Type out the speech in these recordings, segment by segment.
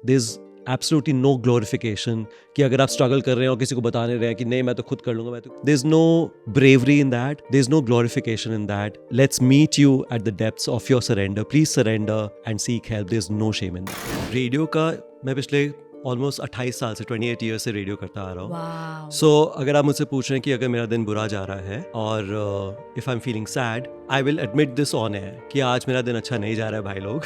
there's absolutely no glorification कि अगर आप struggle कर रहे हैं और किसी को बता नहीं रहे हैं कि नहीं मैं तो खुद कर लूँगा there's no bravery in that, there's no glorification in that. Let's meet you at the depths of your surrender. Please surrender and seek help. There's no shame in that. Radio का मैं पिछले ऑलमोस्ट 28 साल से 28 year से radio करता आ रहा हूँ. सो अगर आप मुझसे पूछ रहे हैं कि अगर मेरा दिन बुरा जा रहा है और if I am feeling sad, I will admit this on air कि आज मेरा दिन अच्छा नहीं जा रहा है भाई लोग.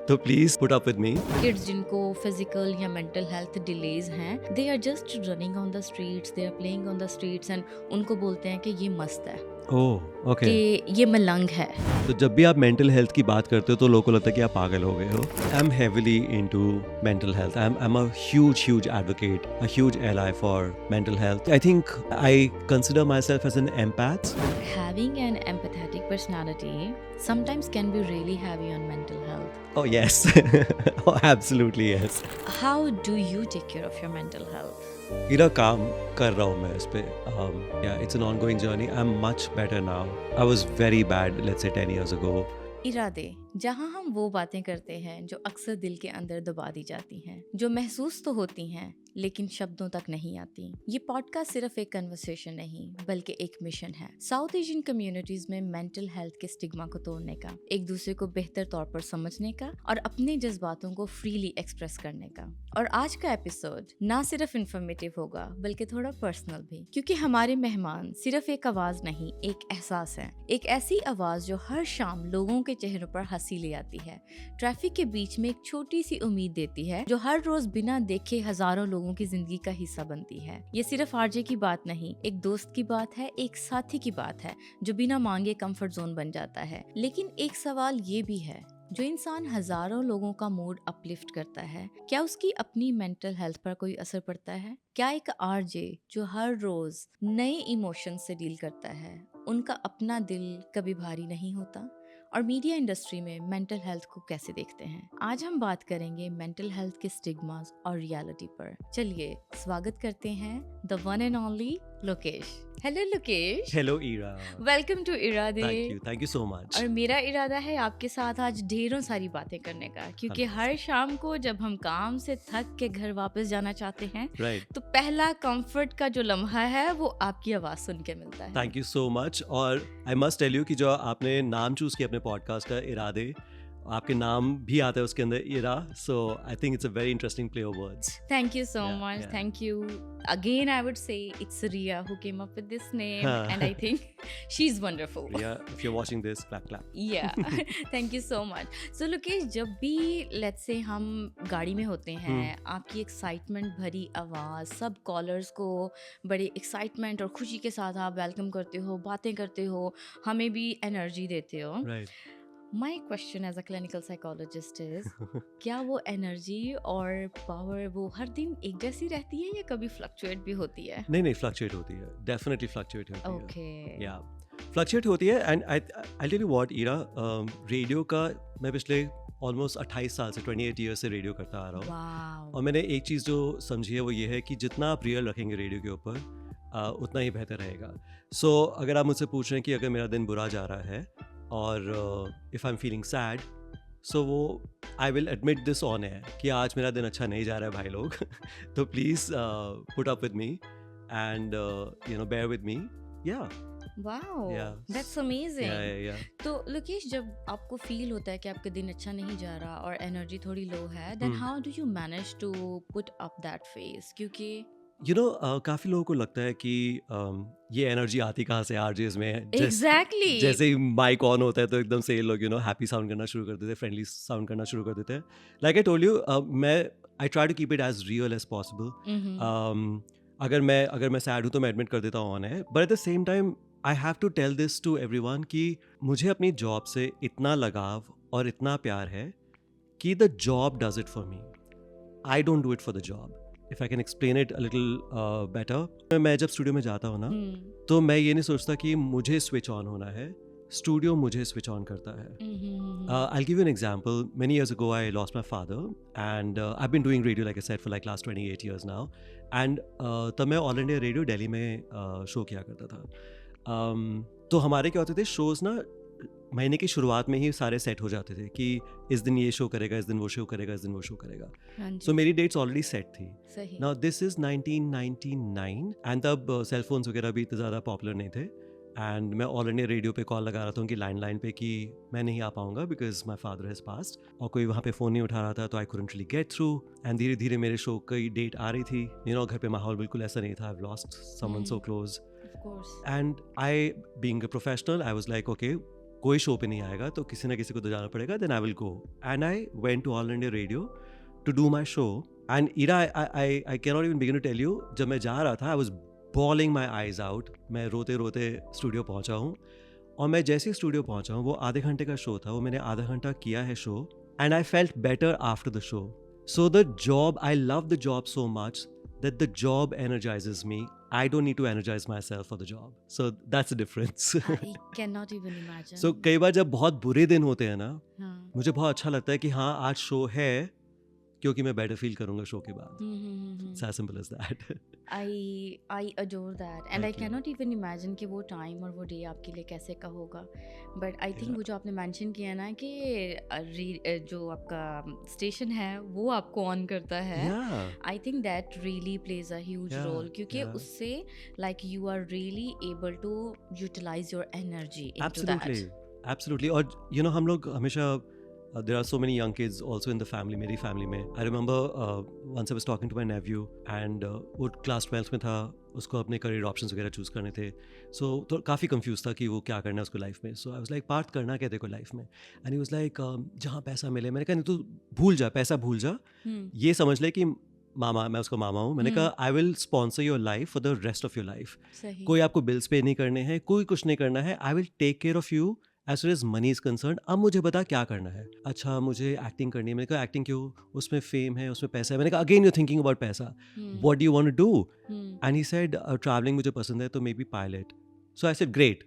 तो please put up with me. Kids जिनको फिजिकल या मेंटल हेल्थ डिलेज हैं, they are just running on the streets, they are playing on the streets and उनको बोलते हैं कि ये मस्त है, ओके, कि ये मलंग है. तो जब भी आप मेंटल हेल्थ की बात करते हो तो लोगों को लगता है कि आप पागल हो गए हो. I am heavily into mental health. I am a huge advocate, a huge ally for mental health. I think I consider my myself as एम्पैथ. Having an empathetic personality sometimes can be really heavy on mental health. Oh yes. Oh, absolutely yes. How do you take care of your mental health? मेरा काम कर रहा हूँ मैं इस पे. Yeah, it's an ongoing journey. I'm much better now. I was very bad, let's say 10 years ago. इरादे, जहाँ हम वो बातें करते हैं जो अक्सर दिल के अंदर दबा दी जाती हैं, जो महसूस तो होती हैं लेकिन शब्दों तक नहीं आती. ये पॉडकास्ट सिर्फ एक कन्वर्सेशन नहीं बल्कि एक मिशन है साउथ एशियन कम्युनिटीज में मेंटल हेल्थ के स्टिग्मा को तोड़ने का, एक दूसरे को बेहतर तौर पर समझने का और अपने जज्बातों को फ्रीली एक्सप्रेस करने का. और आज का एपिसोड ना सिर्फ इंफॉर्मेटिव होगा बल्कि थोड़ा पर्सनल भी, क्योंकि हमारे मेहमान सिर्फ एक आवाज नहीं, एक एहसास है. एक ऐसी आवाज जो हर शाम लोगों के चेहरों पर हंसी ले आती है, ट्रैफिक के बीच में एक छोटी सी उम्मीद देती है, जो हर रोज बिना देखे हजारों लोगों की जिंदगी का हिस्सा बनती है. ये सिर्फ आरजे की बात नहीं, एक दोस्त की बात है, एक साथी की बात है जो बिना मांगे कंफर्ट जोन बन जाता है. लेकिन एक सवाल ये भी है, जो इंसान हजारों लोगों का मूड अपलिफ्ट करता है, क्या उसकी अपनी मेंटल हेल्थ पर कोई असर पड़ता है? क्या एक आरजे जो हर रोज नए इमोशन से डील करता है, उनका अपना दिल कभी भारी नहीं होता? और मीडिया इंडस्ट्री में मेंटल हेल्थ को कैसे देखते हैं? आज हम बात करेंगे मेंटल हेल्थ के स्टिग्मास और रियलिटी पर. चलिए स्वागत करते हैं the one and only Lokesh. Hello Lokesh. Hello Ira. Welcome to इरादे. Thank you so much. और मेरा इरादा है आपके साथ आज ढेरों सारी बातें करने का, क्योंकि हर शाम को जब हम काम से थक के घर वापस जाना चाहते हैं, तो पहला कंफर्ट का जो लम्हा है वो आपकी आवाज सुन के मिलता है. Thank you so much. और आई मस्ट टेल यू कि जो आपने नाम चूज किया अपने पॉडकास्ट का, इरादे, आपके नाम भी आता है उसके अंदर, Ira. So I think it's a very interesting play of words. Thank you so much. Thank you. Again, I would say it's Riya who came up with this name, and I think she's wonderful. Yeah, if you're watching this, clap, clap. Yeah, thank you so much. So, Lokesh, जब भी let's say हम गाड़ी में होते हैं, आपकी excitement भरी आवाज़, सब कॉलर्स को बड़े एक्साइटमेंट और खुशी के साथ आप वेलकम करते हो, बातें करते हो, हमें भी एनर्जी देते हो. Right. My question as a clinical psychologist is, क्या वो एनर्जी और पावर वो हर दिन एक जैसी रहती है या कभी फ्लक्चुएट भी होती है? नहीं, फ्लक्चुएट होती है. डेफिनेटली फ्लक्चुएट होती है. Okay. या फ्लक्चुएट होती है. And I tell you what Ira, radio का मैं पिछले ऑलमोस्ट 28 साल से 28 ईयर से रेडियो करता आ रहा हूँ. Wow. और मैंने एक चीज़ जो समझी है वो ये है कि जितना आप रियल रखेंगे रेडियो के ऊपर, उतना ही बेहतर रहेगा. सो अगर आप मुझसे पूछ रहे हैं कि अगर मेरा दिन बुरा जा रहा है और if I am feeling sad, so वो I will admit this on air कि आज मेरा दिन अच्छा नहीं जा रहा है भाई लोग. तो please put up with me and bear with me. या Wow, Yeah. that's amazing. या तो लोकेश, जब आपको फील होता है कि आपका दिन अच्छा नहीं जा रहा और एनर्जी थोड़ी लो है, then how do you manage to put up that phase? क्योंकि काफ़ी लोगों को लगता है कि ये एनर्जी आती कहाँ से आरजेस में. Exactly. जैसे ही माइक ऑन होता है तो एकदम से ये लोग हैप्पी साउंड करना शुरू कर देते हैं, फ्रेंडली साउंड करना शुरू कर देते हैं. Like I told you, I try to keep it as real as possible. अगर मैं सैड हूँ तो मैं एडमिट कर देता हूँ ऑन है, but at the same time I have to tell this to everyone कि मुझे अपनी जॉब से इतना लगाव और इतना प्यार है कि the job does it for me. I don't do it for the job. If I can explain it a little better, मैं जब स्टूडियो में जाता हूँ ना, तो मैं ये नहीं सोचता कि मुझे स्विच ऑन होना है, स्टूडियो मुझे स्विच ऑन करता है. I'll give you an example. Many years ago, I lost my father, and I've been doing radio, like I said, for like last 28 years now. And तब मैं all India radio Delhi में show किया करता था. तो हमारे क्या होते थे शोज ना, महीने की शुरुआत में ही सारे सेट हो जाते थे कि इस दिन ये शो करेगा, इस दिन वो शो करेगा, इस दिन वो शो करेगा. हाँ सो जी, मेरी डेट्स ऑलरेडी सेट थी. सही। नाउ दिस इज़ 1999 एंड तब सेल फोन्स वगैरह भी इतने ज़्यादा पॉपुलर नहीं थे. एंड मैं ऑल इंडिया रेडियो पे कॉल लगा रहा था उनकी लैंडलाइन पे कि मैं नहीं आ पाऊंगा because my father has past, और कोई वहाँ पे फ़ोन नहीं उठा रहा था, तो I couldn't really get through. And धीरे धीरे मेरे शो की डेट आ रही थी. घर पे माहौल बिल्कुल ऐसा नहीं था. I have lost someone so close. Of course. And I being a professional I was like okay, कोई शो पे नहीं आएगा तो किसी ना किसी को तो जाना पड़ेगा. Then I will go. And I went to All India Radio to do my show. And Ira I can not even begin to tell you, जब मैं जा रहा था I was bawling my eyes out. मैं रोते रोते स्टूडियो पहुंचा हूँ. और मैं जैसे ही स्टूडियो पहुंचा हूँ, वो आधे घंटे का शो था, वो मैंने आधा घंटा किया है show. And I felt better after the show. So the job, I love the job so much that the job energizes me. I don't need to energize myself for the job. So that's the difference. I cannot even imagine. So कई बार जब बहुत बुरे दिन होते हैं ना, हाँ. मुझे बहुत अच्छा लगता है कि हाँ आज शो है, क्योंकि मैं बेटर फील करूंगा शो के बाद. It's as simple as that. I adore that and I Thank you. cannot even imagine कि वो टाइम और वो डे आपके लिए कैसे का होगा. But I think Yeah. वो जो आपने मेंशन किया ना कि जो आपका स्टेशन है वो आपको ऑन करता है. Yeah. I think that really plays a huge Yeah, role क्योंकि yeah. उससे like you are really able to utilize your energy into Absolutely. that. Absolutely. और हम लोग हमेशा there are so many young kids also in the family, मेरी family में. I remember once I was talking to my nephew and वो class 12th में था, उसको अपने career options वगैरह choose करने थे. So तो काफ़ी confused था कि वो क्या करना है उसको life में. So I was like, Partha करना क्या तेरे को life में? And he was like, जहाँ पैसा मिले. मैंने कहा नहीं, तू भूल जा, पैसा भूल जा. ये समझ ले कि मामा, मैं उसका मामा हूँ. मैंने कहा I will sponsor your life for the rest of your life. सही. कोई आपको बिल्स पे नहीं करने हैं, कोई कुछ नहीं करना है. I will take care of you as far as money is concern. अब मुझे बता क्या करना है. अच्छा मुझे एक्टिंग करनी है. मैंने कहा एक्टिंग क्यों? उसमें फेम है, उसमें पैसा है. मैंने कहा अगेन यू थिंकिंग अबाउट पैसा. What do you want to do? And he said travelling मुझे पसंद है, तो maybe pilot. So I said great,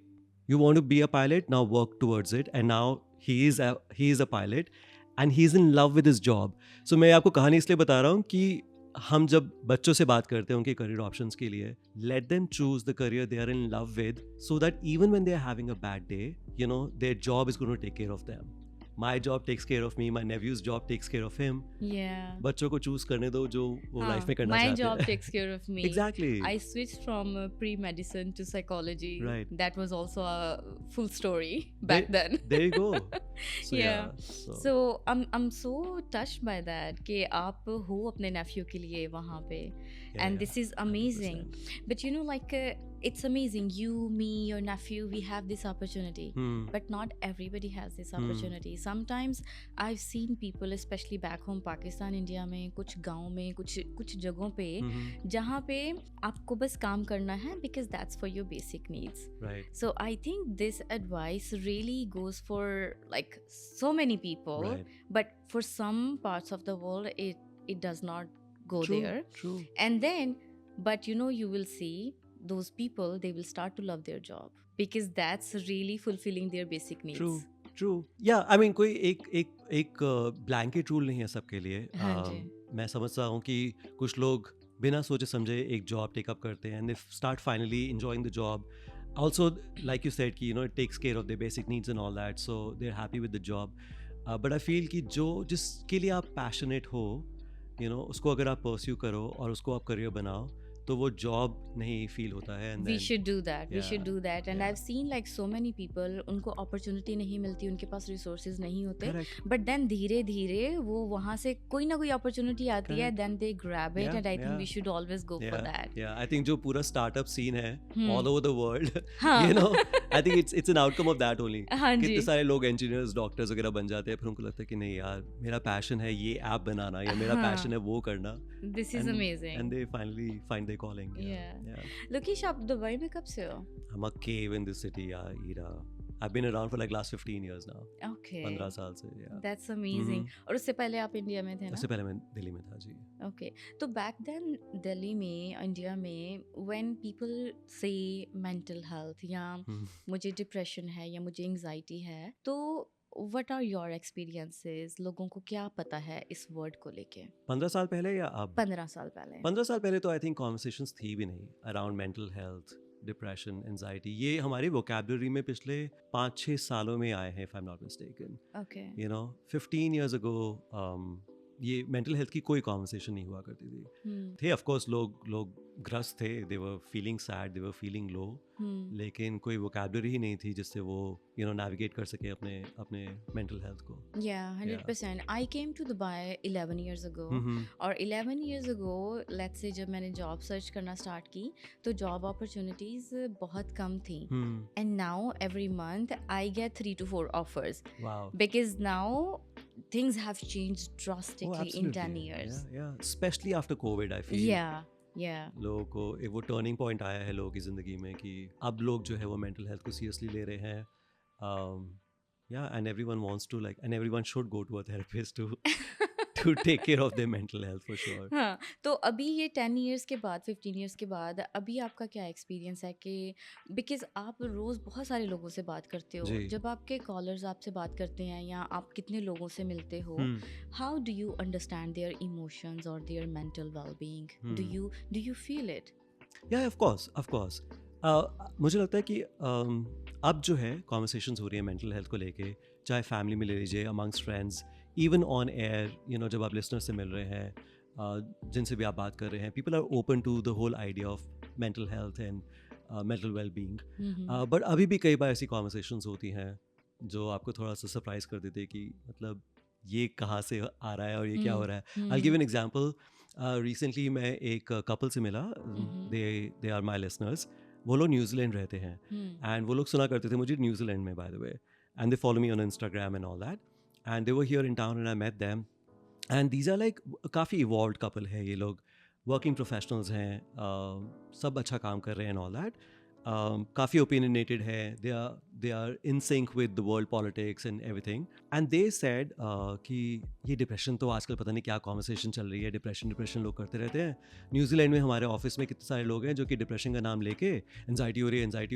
you want to be a pilot, now work towards it. And now he is a pilot and he is in love with his job. So मैं आपको कहानी इसलिए बता रहा हूँ कि हम जब बच्चों से बात करते हैं उनके करियर ऑप्शंस के लिए, let them choose the career they are in love with, so that even when they are having a bad day, their job is going to take care of them. My job takes care of me, my nephew's job takes care of him. Yeah. बच्चों को choose करने दो जो वो life में करना My चाहते job हैं. takes care of me. Exactly. I switched from pre-medicine to psychology. Right. That was also a full story back then. There you go. So Yeah. so, So I'm so touched by that कि आप हो अपने nephew के लिए वहाँ पे. yeah, And yeah, this is amazing. 100%. But like it's amazing. You, me, your nephew, we have this opportunity. But not everybody has this opportunity. Sometimes I've seen people, especially back home Pakistan, India में, कुछ गाँव में, कुछ जगहों पे जहाँ पे आपको बस काम करना है because that's for your basic needs. Right. So I think this advice really goes for like so many people, Right. but for some parts of the world it does not go True. there. True. And then but you will see those people, they will start to love their job because that's really fulfilling their basic needs. True. Yeah, I mean कोई एक blanket rule नहीं है सबके लिए. हाँ जी. मैं समझता हूँ कि कुछ लोग बिना सोचे समझे एक जॉब टेकअप करते हैं and they start finally enjoying the job. Also, like you said कि it takes care of their basic needs and all that, so they're happy with the job. But I feel कि जिसके लिए आप passionate हो, उसको अगर आप pursue करो और उसको आप करियर बनाओ, तो वो जॉब नहीं फील होता है. We should do that. We should do that. And yeah. I've seen like so many people, उनको opportunity नहीं मिलती, उनके पास resources नहीं होते. Correct. But then धीरे धीरे वो वहाँ से कोई ना कोई opportunity आती है, then they grab it. Yeah, And I think yeah. we should always go for that. Yeah, I think जो पूरा startup scene है all over the world, हाँ. I think it's an outcome of that only. हाँ जी. कितने सारे लोग engineers, doctors वगैरह बन जाते हैं, फिर उनको लगता है कि नहीं यार, मेरा passion है ये app बनाना, या मेरा हाँ. passion है वो करना. This is amazing. And they finally find their calling. Yeah. Yeah. Lokesh, आप दुबई में कब से हो? I'm a cave in this city, Ira. I've been around for like last 15 years now. Okay. 15 साल से, yeah. That's amazing. और उससे पहले आप इंडिया में थे ना? उससे पहले मैं दिल्ली में था जी. Okay. तो back then दिल्ली में, इंडिया में, when people say mental health या मुझे depression है या मुझे anxiety है, तो what are your experiences? लोगों को क्या पता है इस word को लेके? 15 साल पहले या अब? 15 साल पहले. 15 साल पहले तो आई थिंक कॉन्वर्सेशंस थी भी नहीं around mental health. Depression, anxiety, ये हमारी वोकैबुलरी में पिछले 5-6 सालों में आए हैं, if I am not mistaken. Okay. 15 years ago ये मेंटल हेल्थ की कोई कॉन्वर्सेशन नहीं हुआ करती थी. थे ऑफ कोर्स लोग ग्रस्त थे, they were feeling sad, they were feeling low, लेकिन कोई वोकैबुलरी ही नहीं थी जिससे वो नेविगेट कर सके अपने मेंटल हेल्थ को. Yeah, 100%. I came to Dubai 11 years ago. और 11 years ago, let's say जब मैंने जॉब सर्च करना स्टार्ट की तो जॉब अपॉर्चुनिटीज बहुत कम थी. And now every month I get 3 to 4 offers. Wow. Because now things have changed drastically in 10 absolutely. years. Yeah, especially after COVID, I feel. Yeah. लोगों को एक वो टर्निंग पॉइंट आया है लोगों की ज़िंदगी में कि अब लोग जो है वो मेंटल हेल्थ को सीरियसली ले रहे हैं. And everyone wants to and everyone should go to a therapist to take care of their mental health for sure. हाँ, तो अभी ये 10 years के बाद 15 years के बाद अभी आपका क्या एक्सपीरियंस है कि बिकॉज आप रोज़ बहुत सारे लोगों से बात करते हो, जी. जब आपके कॉलर्स आपसे बात करते हैं या आप कितने लोगों से मिलते हो, how do you understand their emotions और their mental wellbeing? Do you feel it? Yeah, of course. मुझे लगता है कि अब जो है कॉन्वर्सेशंस हो रही है मेंटल हेल्थ को लेके, चाहे फैमिली में ले लीजिए, amongst friends, even on air, जब आप लिसनर्स से मिल रहे हैं, जिनसे भी आप बात कर रहे हैं, people are open to the whole idea of mental health and mental well being. But अभी भी कई बार ऐसी कॉन्वर्सेशंस होती हैं जो आपको थोड़ा सा सरप्राइज कर देते हैं कि मतलब ये कहाँ से आ रहा है और ये क्या हो रहा है. I'll give an example. Recently मैं एक कपल से मिला, दे आर माई लिसनर्स. वो लोग न्यूजीलैंड रहते हैं एंड वो लोग सुना करते थे मुझे न्यूजीलैंड में, by the way, and they follow me on Instagram and all that, and they were here in town and I met them, and these are काफ़ी इवॉल्व्ड कपल है ये लोग, वर्किंग प्रोफेशनल्स हैं, सब अच्छा काम कर रहे हैं एंड ऑल दैट, काफ़ी ओपिनियनेटेड है, they are in sync with the world politics and everything, and they said कि ये डिप्रेशन तो आजकल पता नहीं क्या कॉन्वर्सेशन चल रही है, डिप्रेशन लोग करते रहते हैं. न्यूजीलैंड में हमारे ऑफिस में कितने सारे लोग हैं जो कि डिप्रेशन का नाम लेके एंजाइटी हो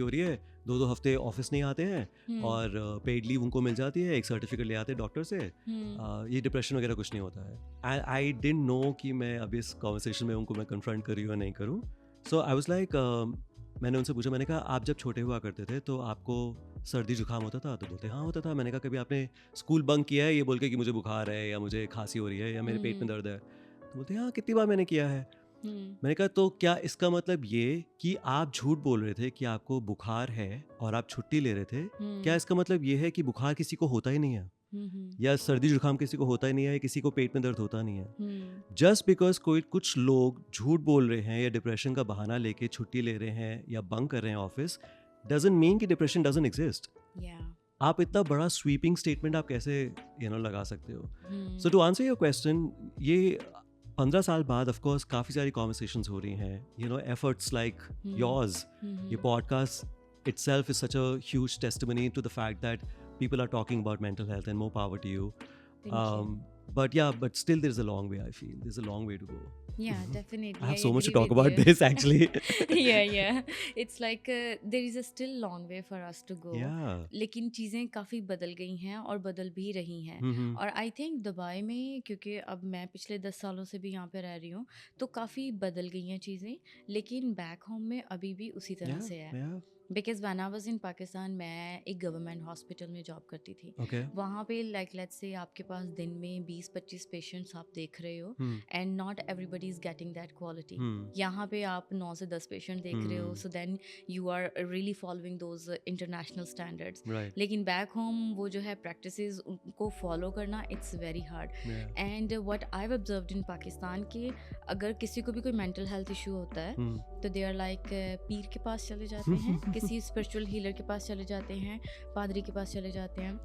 रही है, 2 हफ्ते ऑफिस नहीं आते हैं और पेड लीव उनको मिल जाती है, एक सर्टिफिकेट ले आते हैं डॉक्टर से, ये डिप्रेशन वगैरह कुछ नहीं होता है. आई डिडंट नो कि मैं अभी इस कॉन्वर्सेशन में उनको मैं कन्फ्रंट करूँ या नहीं करूँ. सो आई वाज लाइक, मैंने उनसे पूछा, मैंने कहा आप जब छोटे हुआ करते थे तो आपको सर्दी जुकाम होता था? तो बोलते हाँ होता था. मैंने कहा कभी आपने स्कूल बंक किया है ये बोल के कि मुझे बुखार है या मुझे खांसी हो रही है या मेरे पेट में दर्द है? तो बोलते हाँ कितनी बार मैंने किया है. मैंने कहा तो क्या इसका मतलब ये कि आप झूठ बोल रहे थे कि आपको बुखार है और आप छुट्टी ले रहे थे? क्या इसका मतलब ये है कि बुखार किसी को होता ही नहीं है, या सर्दी जुकाम किसी को होता ही नहीं है, किसी को पेट में दर्द होता नहीं है? जस्ट बिकॉज कुछ लोग झूठ बोल रहे हैं या डिप्रेशन का बहाना लेके छुट्टी ले रहे हैं या बंक कर रहे हैं ऑफिस, डजंट मीन कि डिप्रेशन डजंट एग्जिस्ट. आप इतना बड़ा स्वीपिंग स्टेटमेंट आप कैसे लगा सकते हो? सो टू आंसर योर क्वेश्चन, ये 15 साल बाद ऑफ कोर्स काफ़ी सारी कॉन्वर्सेशंस हो रही हैं, एफर्ट्स लाइक योर्स, ये podcast itself is such a huge testimony to the fact that people are talking about mental health, and more power to you. But still there's a long way. I feel there's a long way to go. Yeah, definitely. I have so much to talk about this actually. yeah. It's like there is a still long way for us to go. Yeah. लेकिन चीज़ें काफ़ी बदल गई हैं और बदल भी रही हैं. और I think दुबई में, क्योंकि अब मैं पिछले 10 सालों से भी यहाँ पे रह रही हूँ, तो काफ़ी बदल गई हैं चीज़ें, लेकिन बैक होम में अभी भी उसी तरह से है. Because when I was in Pakistan, मैं एक गवर्नमेंट हॉस्पिटल में जॉब करती थी. वहाँ पे लेट्स से आपके पास दिन में 20-25 पेशेंट्स आप देख रहे हो, and not everybody is getting that quality. यहाँ पे आप 9 से 10 पेशेंट देख रहे हो, so then you are really following those international standards. लेकिन बैक होम वो जो है प्रैक्टिसेस उनको फॉलो करना, it's very hard. And what I have observed in Pakistan कि अगर किसी को भी कोई मेंटल हेल्थ इशू होता है तो दे आर लाइक पीर के पास चले जाते हैं, किसी स्पिरिचुअल हीलर के पास चले जाते हैं, पादरी के पास चले जाते हैं.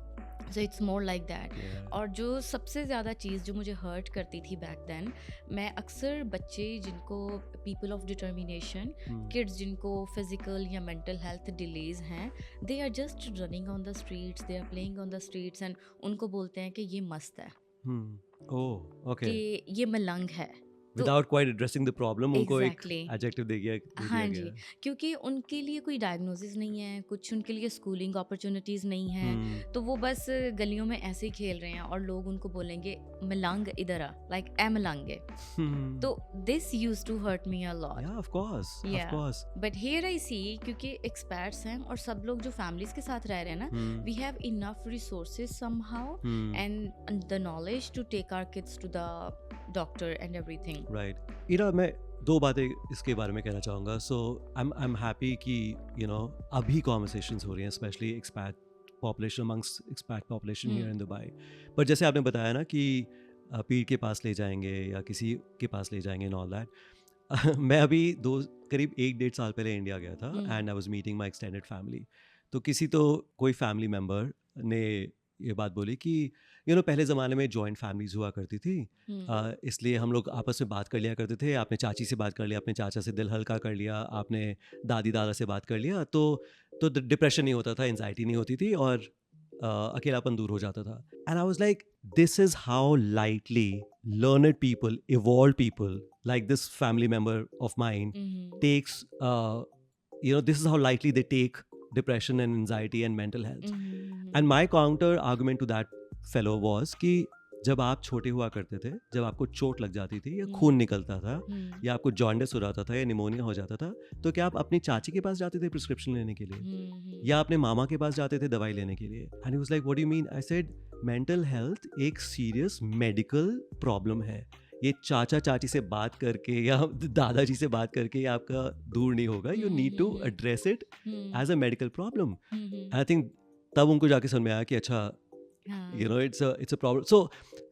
So it's more like that. और जो सबसे ज़्यादा चीज़ जो मुझे हर्ट करती थी बैक देन, मैं अक्सर बच्चे जिनको पीपल ऑफ डिटर्मिनेशन, किड्स जिनको फिजिकल या मेंटल हेल्थ डिलेज हैं, they are just running on the streets, they are playing on the streets, and उनको बोलते हैं कि ये मस्त है, कि ये मलंग है. Without quite addressing the problem उनको एक Exactly. एडजेक्टिव दे दिया हाँ गया जी, क्योंकि उनके लिए कोई डायग्नोसिस नहीं है, कुछ उनके लिए स्कूलिंग अपॉर्चुनिटीज़ नहीं है, तो वो बस गलियों में ऐसे ही खेल रहे हैं और लोग उनको बोलेंगे मलंग इधर आ, लाइक ए मलंग है। तो this used to hurt me a lot. Yeah of course Yeah. But here I see, क्योंकि एक्सपर्ट्स हैं और सब लोग जो फैमिलीज के साथ रह रहे हैं ना, we have enough resources somehow and the knowledge to take our kids to the doctor and everything. Right. Ira, मैं दो बातें इसके बारे में कहना चाहूँगा। सो आई एम हैप्पी कि अभी कॉन्वर्सेशंस हो रही हैं, specially expat population, amongst expat population here in Dubai. पर जैसे आपने बताया ना कि पीर के पास ले जाएंगे या किसी के पास ले जाएंगे एंड ऑल दैट। मैं अभी करीब 1-1.5 साल पहले इंडिया गया था and I was meeting my extended family. तो कोई फैमिली मेम्बर ने ये बात बोली कि पहले ज़माने में जॉइंट फैमिलीज हुआ करती थी, इसलिए हम लोग आपस में बात कर लिया करते थे। आपने चाची से बात कर लिया, अपने चाचा से दिल हल्का कर लिया, आपने दादी दादा से बात कर लिया, तो डिप्रेशन नहीं होता था, एंजाइटी नहीं होती थी और अकेलापन दूर हो जाता था। And I was like, this is how lightly learned people, evolved people like this family member of mine takes this is how lightly they take depression and anxiety and mental health. And my counter argument to that fellow was कि जब आप छोटे हुआ करते थे, जब आपको चोट लग जाती थी या खून निकलता था या आपको जॉन्डिस हो जाता था या निमोनिया हो जाता था, तो क्या आप अपनी चाची के पास जाते थे प्रिस्क्रिप्शन लेने के लिए या अपने मामा के पास जाते थे दवाई लेने के लिए? And he was like, what do you mean? I said, mental health एक सीरियस मेडिकल प्रॉब्लम है। ये चाचा चाची से बात करके या दादाजी से बात करके आपका दूर नहीं होगा। You need to address it as a medical problem. I think तब उनको जाके समझ में आया कि अच्छा, इट्स अ प्रॉब्लम। सो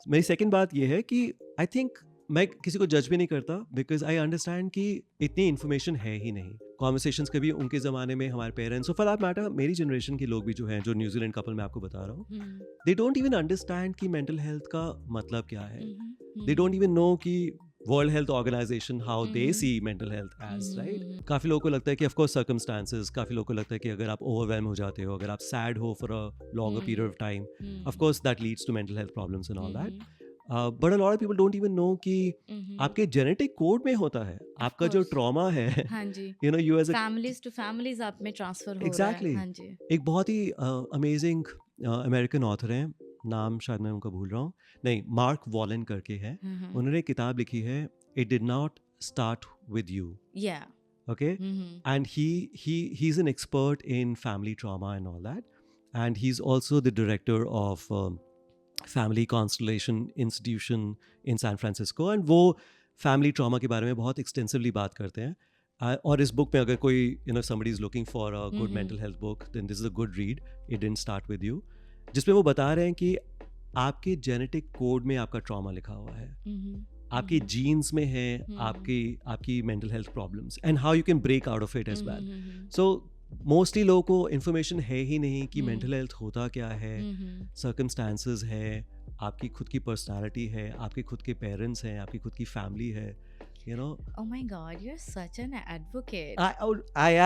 मेरी सेकंड बात ये है कि आई थिंक मैं किसी को जज भी नहीं करता, बिकॉज आई अंडरस्टैंड कि इतनी इन्फॉर्मेशन है ही नहीं। कॉन्वर्सेशंस कभी उनके ज़माने में हमारे पेरेंट्स, फॉर दैट मैटर मेरी जनरेशन के लोग भी जो हैं, जो न्यूजीलैंड कपल मैं आपको बता रहा हूँ, दे डोंट इवन अंडरस्टैंड कि मेंटल हेल्थ का मतलब क्या है। दे डोंट इवन नो कि World Health Organization how they see mental health as, right? काफ़ी लोगों को लगता है कि ऑफकोर्स सर्कमस्टांसेस, काफ़ी लोगों को लगता है कि अगर आप ओवरवेल्म हो जाते हो, अगर आप सैड हो for a longer period of time, of course that leads to mental health problems and all that. But a lot of people don't even know कि आपके जेनेटिक कोड में होता है, आपका जो ट्रॉमा है, हाँ जी, you as families to families आप में ट्रांसफर हो Exactly. रहा है। हाँ जी, एक बहुत ही अमेजिंग अमेरिकन ऑथर हैं, नाम शायद मैं उनका भूल रहा हूँ, नहीं, मार्क वॉलन करके है। उन्होंने एक किताब लिखी है, it did not start with you. या Okay, and he's an expert in family trauma and all that, and he's also the director of Family Constellation Institution in San Francisco, and वो family trauma के बारे में बहुत extensively बात करते हैं। और इस बुक में अगर कोई somebody is looking for a good mental health book, then this is a good read. It didn't start with you, जिसमें वो बता रहे हैं कि आपके जेनेटिक कोड में आपका ट्रॉमा लिखा हुआ है, आपकी जीन्स में है आपकी mental health problems, and how you can break out of it as well. So mostly लोगों को इन्फॉर्मेशन है ही नहीं कि मेंटल हेल्थ होता क्या है, सर्कमस्टांसेस है, आपकी खुद की पर्सनालिटी है, आपके खुद के पेरेंट्स हैं, आपकी खुद की फैमिली है, Oh my God, you're such an advocate. I am. I Oh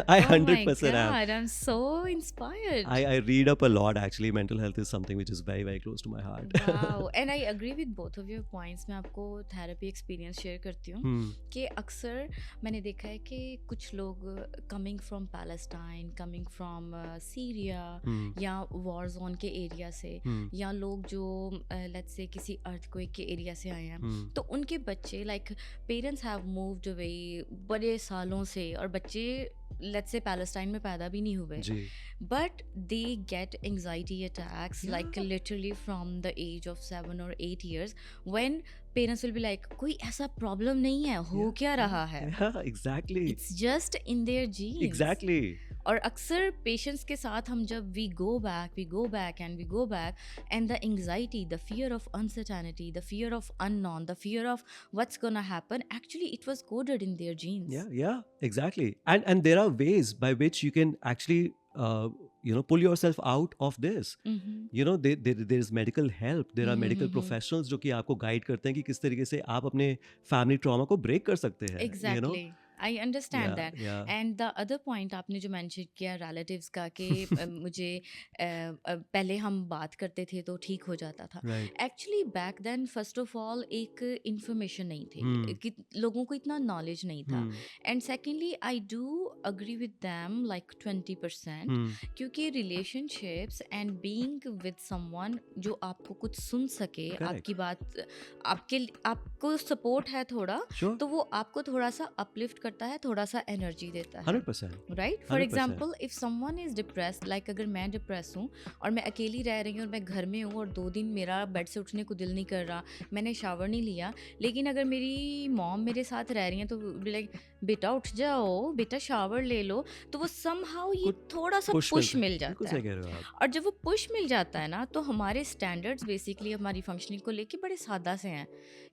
my 100% am. God, I'm so inspired. I read up a lot actually. Mental health is something which is very very close to my heart. Wow, and I agree with both of your points. मैं आपको therapy experience share करती हूँ कि अक्सर मैंने देखा है कि कुछ लोग coming from Palestine, coming from Syria या वॉर जोन के एरिया से, या लोग जो लेट्स से किसी अर्थक्वेक के एरिया से आए हैं, तो उनके बच्चे like parents have moved away बड़े सालों से और बच्चे लेट्स से पैलेस्टाइन में पैदा भी नहीं हुए, but they get anxiety attacks like literally from the age of 7 or 8 years when parents will be like, कोई ऐसा प्रॉब्लम नहीं है, हो क्या रहा है? Exactly. It's just in their genes. Exactly. और अक्सर पेशेंट्स के साथ हम जब we go back and the anxiety, the fear of uncertainty, the fear of unknown, the fear of what's gonna happen, actually it was coded in their genes. Yeah, exactly. And there are ways by which you can actually pull yourself out of this. There is medical help, there are medical professionals जो कि आपको guide करते हैं कि किस तरीके से आप अपने फैमिली ट्रॉमा को ब्रेक कर सकते हैं. Exactly. I understand Yeah, that. yeah. And the other point आपने जो मेंशन किया रिलेटिव्स का कि मुझे पहले हम बात करते थे तो ठीक हो जाता था. Right. Actually back then first of all एक इंफॉर्मेशन नहीं थी Hmm. कि लोगों को इतना नॉलेज नहीं था. Hmm. And secondly I do agree with them like 20%, Hmm. क्योंकि relationships and being with someone जो आपको कुछ सुन सके, Correct. आपकी बात, आपको सपोर्ट है थोड़ा, Sure. तो वो आपको थोड़ा सा अपलिफ्ट करता है, थोड़ा सा एनर्जी देता है. 100%. Right. For 100%. Example if someone is depressed, like अगर मैं डिप्रेस हूँ और मैं अकेली रह रही हूँ और मैं घर में हूँ और 2 दिन मेरा बेड से उठने को दिल नहीं कर रहा, मैंने शावर नहीं लिया, लेकिन अगर मेरी मॉम मेरे साथ रह रही हैं तो लाइक बेटा उठ जाओ, बेटा शावर ले लो, तो वो समहाउ ये कुछ थोड़ा सा Push पुश मिलता है. मिल बिल्कुल जाता सही है. कह रहे हो आप. और जब वो पुश मिल जाता है ना, तो हमारे स्टैंडर्ड्स बेसिकली हमारी फंक्शनिंग को लेके बड़े सादा से हैं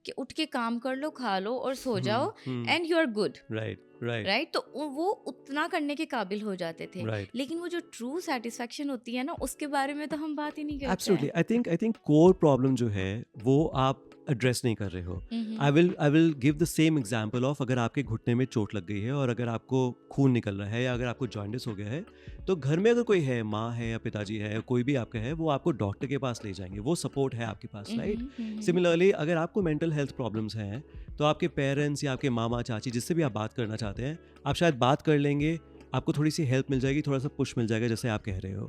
कि उठ के काम कर लो, खा लो और सो जाओ Hmm. And you are good. Right. Right. Right. तो वो उतना करने के काबिल हो जाते थे. Right. लेकिन वो जो ट्रू सेटिस्फेक्शन होती है ना, उसके बारे में तो हम बात ही नहीं करते Absolutely. हैं. I think कोर प्रॉब्लम जो है वो आप एड्रेस नहीं कर रहे हो. I will give the same example of अगर आपके घुटने में चोट लग गई है और अगर आपको खून निकल रहा है या अगर आपको जॉन्डिस हो गया है, तो घर में अगर कोई है, माँ है या पिताजी है या कोई भी आपका है, वो आपको डॉक्टर के पास ले जाएंगे. वो सपोर्ट है आपके पास. राइट. सिमिलरली अगर आपको मेंटल हेल्थ प्रॉब्लम्स हैं तो आपके पेरेंट्स या आपके मामा चाची जिससे भी आप बात करना चाहते हैं, आप शायद बात कर लेंगे, आपको थोड़ी सी हेल्प मिल जाएगी, थोड़ा सा पुश मिल जाएगा जैसे आप कह रहे हो.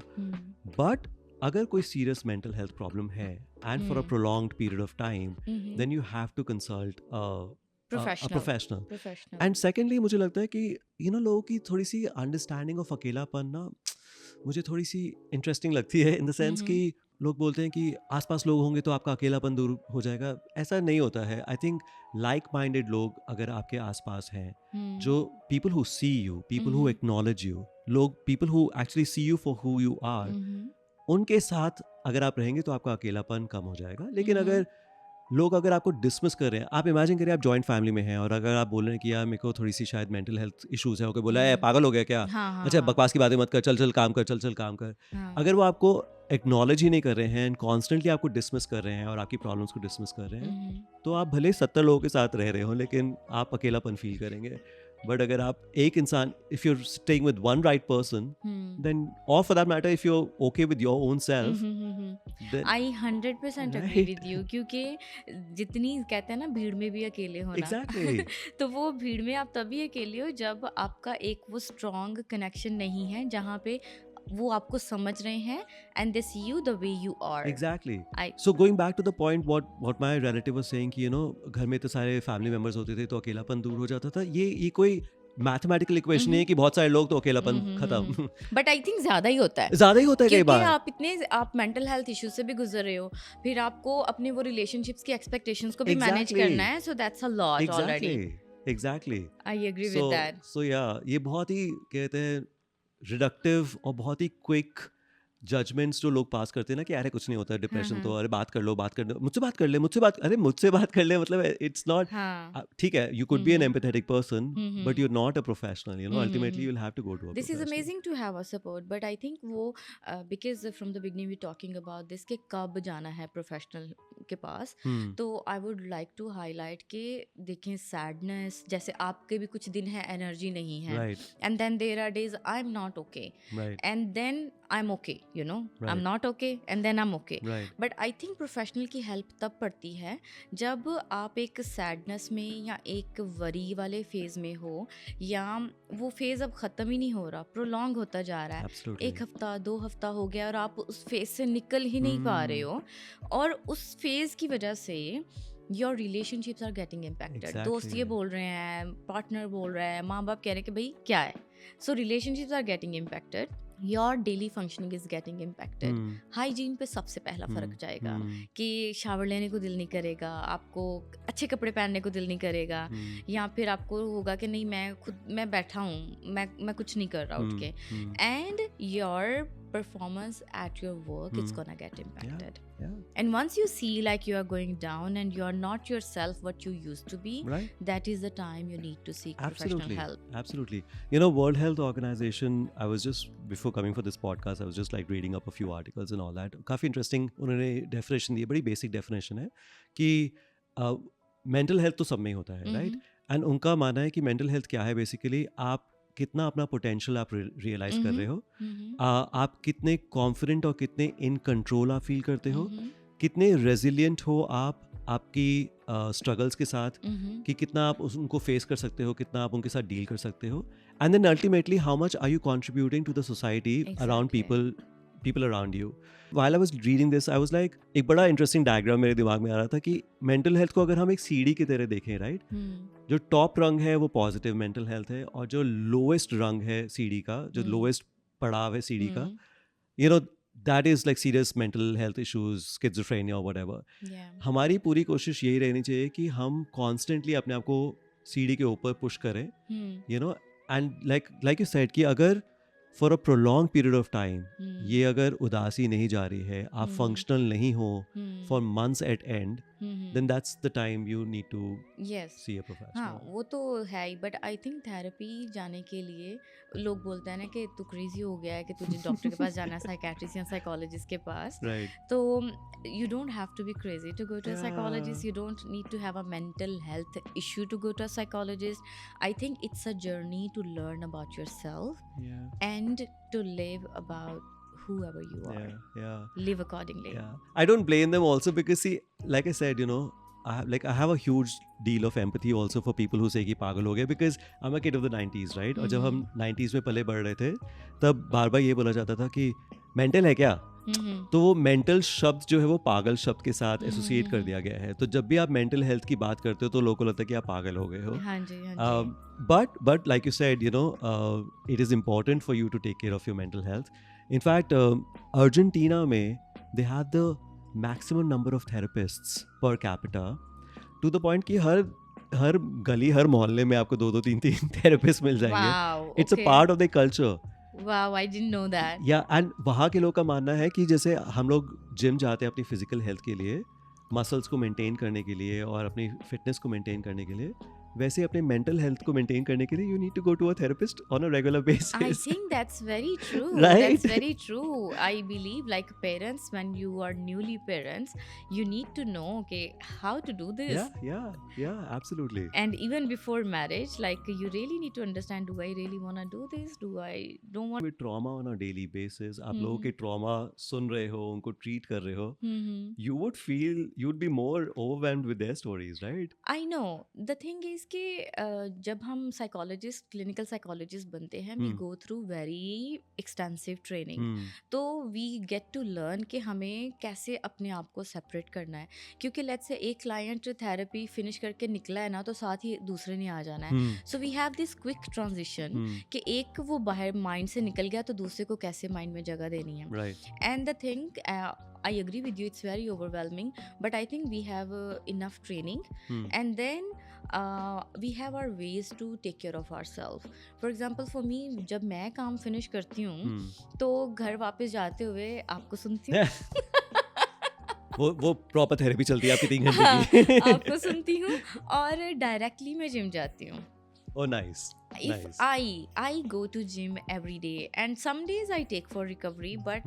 बट अगर कोई सीरियस मेंटल हेल्थ प्रॉब्लम है and for a prolonged period of time, then you have to consult professional. And secondly मुझे लगता है कि लोगों की थोड़ी सी अंडरस्टैंडिंग ऑफ अकेलापन ना मुझे थोड़ी सी इंटरेस्टिंग लगती है, इन द सेंस कि लोग बोलते हैं कि आसपास लोग होंगे तो आपका अकेलापन दूर हो जाएगा. ऐसा नहीं होता है. आई थिंक लाइक माइंडेड लोग अगर आपके आसपास हैं, जो people who see you, people who acknowledge you, लोग people who actually see you for who you are, उनके साथ अगर आप रहेंगे तो आपका अकेलापन कम हो जाएगा. लेकिन अगर लोग अगर आपको डिसमिस कर रहे हैं, आप इमेजिन करिए आप जॉइंट फैमिली में हैं और अगर आप बोल रहे हैं कि यार मेरे को थोड़ी सी शायद मेंटल हेल्थ इश्यूज है, ओके बोला है पागल हो गया क्या, अच्छा बकवास की बातें मत कर, चल काम कर, चल काम कर. अगर वो आपको एक्नॉलेज ही नहीं कर रहे हैं एंड कॉन्स्टेंटली आपको डिसमिस कर रहे हैं और आपकी प्रॉब्लम्स को डिसमिस कर रहे हैं, तो आप भले 70 लोगों के साथ रह रहे हो लेकिन आप अकेलापन फील करेंगे. बट अगर आप एक इंसान, if you are staying with one right person, then और for that matter if you are okay with your own self, then I 100% agree with you. क्योंकि जितनी कहते हैं ना भीड़ में भी अकेले होना, एग्जैक्टली. तो वो भीड़ में आप तभी अकेले हो जब आपका एक वो स्ट्रॉन्ग कनेक्शन नहीं है जहाँ पे वो आपको समझ रहे हैं and they see you the way you are. Exactly. So going back to the point what my relative was saying कि घर में तो सारे फैमिली मेंबर्स होते थे तो अकेलापन दूर हो जाता था. ये कोई मैथमेटिकल इक्वेशन नहीं है कि बहुत सारे लोग तो अकेलापन खत्म. बट आई थिंक ज्यादा ही होता है. ज्यादा ही होता है कई बार. आप मेंटल हेल्थ इश्यूज से भी गुजर रहे हो, फिर आपको अपने वो रिलेशनशिप्स की एक्सपेक्टेशंस को भी मैनेज करना है. So that's a lot already. Exactly. I agree with that. So या ये बहुत ही कहते हैं रिडक्टिव और बहुत ही क्विक जजमेंट्स जो लोग पास करते हैं ना कि अरे कुछ नहीं होता डिप्रेशन तो, अरे बात कर लो, मुझसे बात कर ले, मुझसे बात कर ले, मतलब इट्स नॉट. ठीक है, you could be an empathetic person but you are not a professional. Ultimately you will have to go to a this is amazing to have a support. But I think वो because from the beginning we talking about this कि कब जाना है professional के पास, तो I would like to highlight कि देखें सैडनेस, जैसे आपके भी कुछ दिन है एनर्जी नहीं है, and then there are days I am not okay, and then I am okay, I am not okay and then I am okay. But I think professional की हेल्प तब पड़ती है जब आप एक सैडनेस में या एक वरी वाले फेज में हो, या वो फेज अब ख़त्म ही नहीं हो रहा, प्रोलॉन्ग होता जा रहा है. एक हफ्ता 2 हफ्ता हो गया और आप उस फेज से निकल ही नहीं पा रहे हो, और उस फेज की वजह से your relationships are getting impacted. दोस्त ये बोल रहे हैं, पार्टनर बोल रहा है, माँ बाप कह रहे हैं कि भाई क्या है. So relationships are getting impacted, your daily functioning is getting impacted. Hygiene पे सबसे पहला फर्क जाएगा कि शावर लेने को दिल नहीं करेगा, आपको अच्छे कपड़े पहनने को दिल नहीं करेगा, या फिर आपको होगा कि नहीं मैं बैठा हूँ, मैं कुछ नहीं कर रहा उठ के, and your performance at your work it's gonna get impacted. And once you see like you are going down and you are not yourself what you used to be, that is the time you need to seek professional help. Absolutely. World Health Organization, I was just before coming for this podcast I was just like reading up a few articles and all that. काफी interesting उन्होंने definition दी है, बड़ी basic definition है कि mental health तो सब में ही होता है, right? एंड उनका मानना है कि मेंटल हेल्थ क्या है बेसिकली, आप कितना अपना पोटेंशियल आप रियलाइज कर रहे हो, आप कितने कॉन्फिडेंट और कितने इन कंट्रोल आप फील करते हो, कितने रेजिलिएंट हो आप आपकी स्ट्रगल्स के साथ, कि कितना आप उनको फेस कर सकते हो, कितना आप उनके साथ डील कर सकते हो, and then ultimately how much are you contributing to the society around people around you. While I was reading this, I was like, एक बड़ा इंटरेस्टिंग डायग्राम मेरे दिमाग में आ रहा था कि मेंटल हेल्थ को अगर हम एक सीढ़ी की तरह देखें, राइट, जो टॉप रंग है वो पॉजिटिव मेंटल हेल्थ है, और जो लोएस्ट रंग है सीढ़ी का, जो लोएस्ट पड़ाव है सीढ़ी का, you know, that is like serious mental health issues, schizophrenia और व्हाटएवर. हमारी पूरी कोशिश यही रहनी चाहिए कि हम कॉन्स्टेंटली अपने आप को सीढ़ी के ऊपर पुश करें, you know, and like you said कि अगर for a prolong period of time ये अगर उदासी नहीं जा रही है, आप फंक्शनल नहीं हो for months at end, then that's the time you need to see a professional. हाँ, वो तो है ही, बट आई थिंक थेरेपी जाने के लिए लोग बोलते हैं ना कि तू क्रेजी हो गया है कि तुझे डॉक्टर के पास जाना है, साइकेट्रिस्ट या साइकोलॉजिस्ट के पास. तो you don't have to be crazy to go to a psychologist. You don't need to have a mental health issue to go to a psychologist. I think it's a journey to learn about yourself and to live about whoever you are. Live accordingly. I don't blame them also, because see, like I said, you know, I have a huge deal of empathy also for people who say कि पागल हो गए, because I'm a kid of the 90s, right? और जब हम 90s में पले बढ़ रहे थे तब बार बार ये बोला जाता था कि मेंटल है क्या, तो वो मेंटल शब्द जो है वो पागल शब्द के साथ एसोसिएट कर दिया गया है. तो जब भी आप मेंटल हेल्थ की बात करते हो तो लोगों को लगता है कि आप पागल हो गए हो. But like you said, you know, it is important for you to take care of your mental health. In fact Argentina में they have the maximum number of therapists per capita, to the point कि हर गली, हर मोहल्ले में आपको 2-3 therapist मिल जाएंगे. It's a part of the culture. Wow, I didn't know that. And वहाँ के लोग का मानना है कि जैसे हम लोग जिम जाते हैं अपनी फिजिकल हेल्थ के लिए, मसल्स को मेंटेन करने के लिए और अपनी फिटनेस को मेंटेन करने के लिए, वैसे अपने मेंटल हेल्थ को मेंटेन करने के लिए you need to go to a therapist on a regular basis. I think that's very true. Right? That's very true. I believe like parents, when you are newly parents, you need to know, okay, how to do this. Yeah, absolutely. And even before marriage, like you really need to understand, do I really want to do this? Do I don't want? With trauma on a daily basis, आप लोगों के trauma सुन रहे हो, उनको treat कर रहे हो, you'd be more overwhelmed with their stories, right? I know. The thing is कि जब हम साइकोलॉजिस्ट, क्लिनिकल साइकोलॉजिस्ट बनते हैं, we go through very extensive training. तो वी गेट टू लर्न कि हमें कैसे अपने आप को सेपरेट करना है, क्योंकि लेट्स से एक क्लाइंट थेरेपी फिनिश करके निकला है ना, तो साथ ही दूसरे ने आ जाना है. So we have this quick transition कि एक वो बाहर माइंड से निकल गया तो दूसरे को कैसे माइंड में जगह देनी है. And the thing, I agree with you, it's very overwhelming, but I think we have enough training, and then we have our ways to take care of ourselves. For example, for me, जब मैं काम finish करती हूँ तो घर वापस जाते हुए आपको सुनती हूँ. वो प्रॉपर थेरेपी चलती है आपकी 3 घंटे की. आपको सुनती हूँ और डायरेक्टली मैं जिम जाती हूँ. Oh, nice. I go to gym every day, and some days I take for recovery, but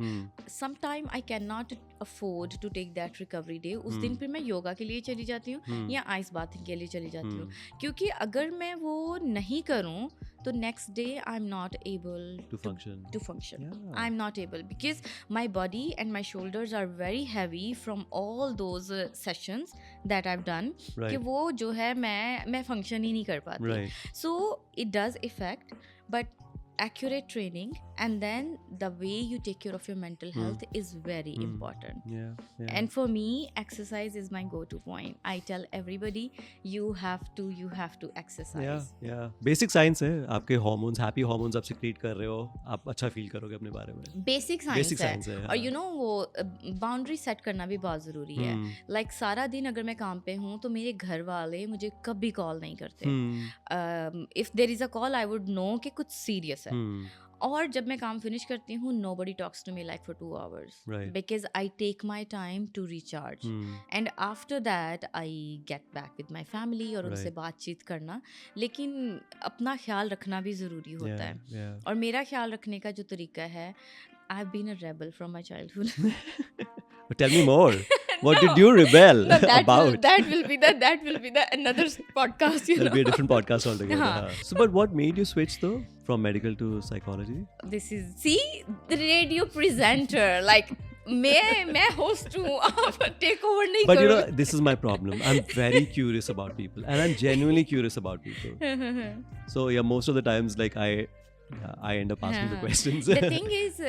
sometime I cannot afford to take that recovery day. उस दिन फिर मैं योगा के लिए चली जाती हूँ या आइस बाथिंग के लिए चली जाती हूँ, क्योंकि अगर मैं वो नहीं करूँ तो next day I'm not able to function. I'm not able, because my body and my shoulders are very heavy from all those sessions that I've done. कि वो जो है मैं function ही नहीं कर पाती. So it does affect, but accurate training and then the way you take care of your mental health is very important. And for me, exercise is my go-to point. I tell everybody, you have to exercise. Basic science है. आपके hormones, happy hormones आप secrete कर रहे हो, आप अच्छा feel करोगे अपने बारे में. Basic science है. और you know, वो boundary set करना भी बहुत ज़रूरी है. Like सारा दिन अगर मैं काम पे हूँ तो मेरे घर वाले मुझे कभी call नहीं करते. If there is a call, I would know कि कुछ serious है. और जब मैं काम फिनिश करती हूँ, nobody talks to me like for 2 hours, because I take my time to recharge, and after that I get back with my family और उनसे बातचीत करना. लेकिन अपना ख्याल रखना भी ज़रूरी होता है. और मेरा ख्याल रखने का जो तरीका है, I've been a rebel from my childhood. Tell me more. What did you rebel No, about? that will be the another podcast, you That'll be a know. different podcast altogether. हाँ. हाँ. So, but what made you switch though from medical to psychology? This is, see, the radio presenter, like मैं host हूँ, आप take over नहीं But you करो. know, this is my problem. I'm very curious about people, and I'm genuinely curious about people. So yeah, most of the times, like I end up asking the हाँ. questions. The thing is,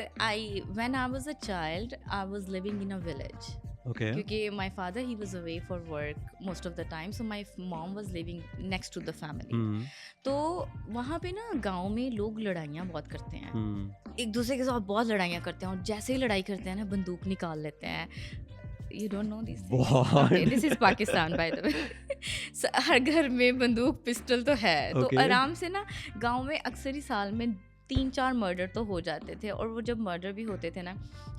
when I was a child, I was living in a village. Okay. क्योंकि my father, he was away for work most of the time, so my mom was living next to the family. Hmm. तो वहाँ पे ना गांव में लोग लड़ाइयाँ बहुत करते हैं, Hmm. एक दूसरे के साथ बहुत लड़ाइयाँ करते हैं, और जैसे ही लड़ाई करते हैं ना बंदूक निकाल लेते हैं. You don't know these things? What? Okay, this is Pakistan by the way. So, हर घर में बंदूक पिस्टल तो है. तो Okay. आराम से ना गांव में अक्सर ही साल में 3-4 मर्डर तो हो जाते थे, और वो जब मर्डर भी होते थे ना,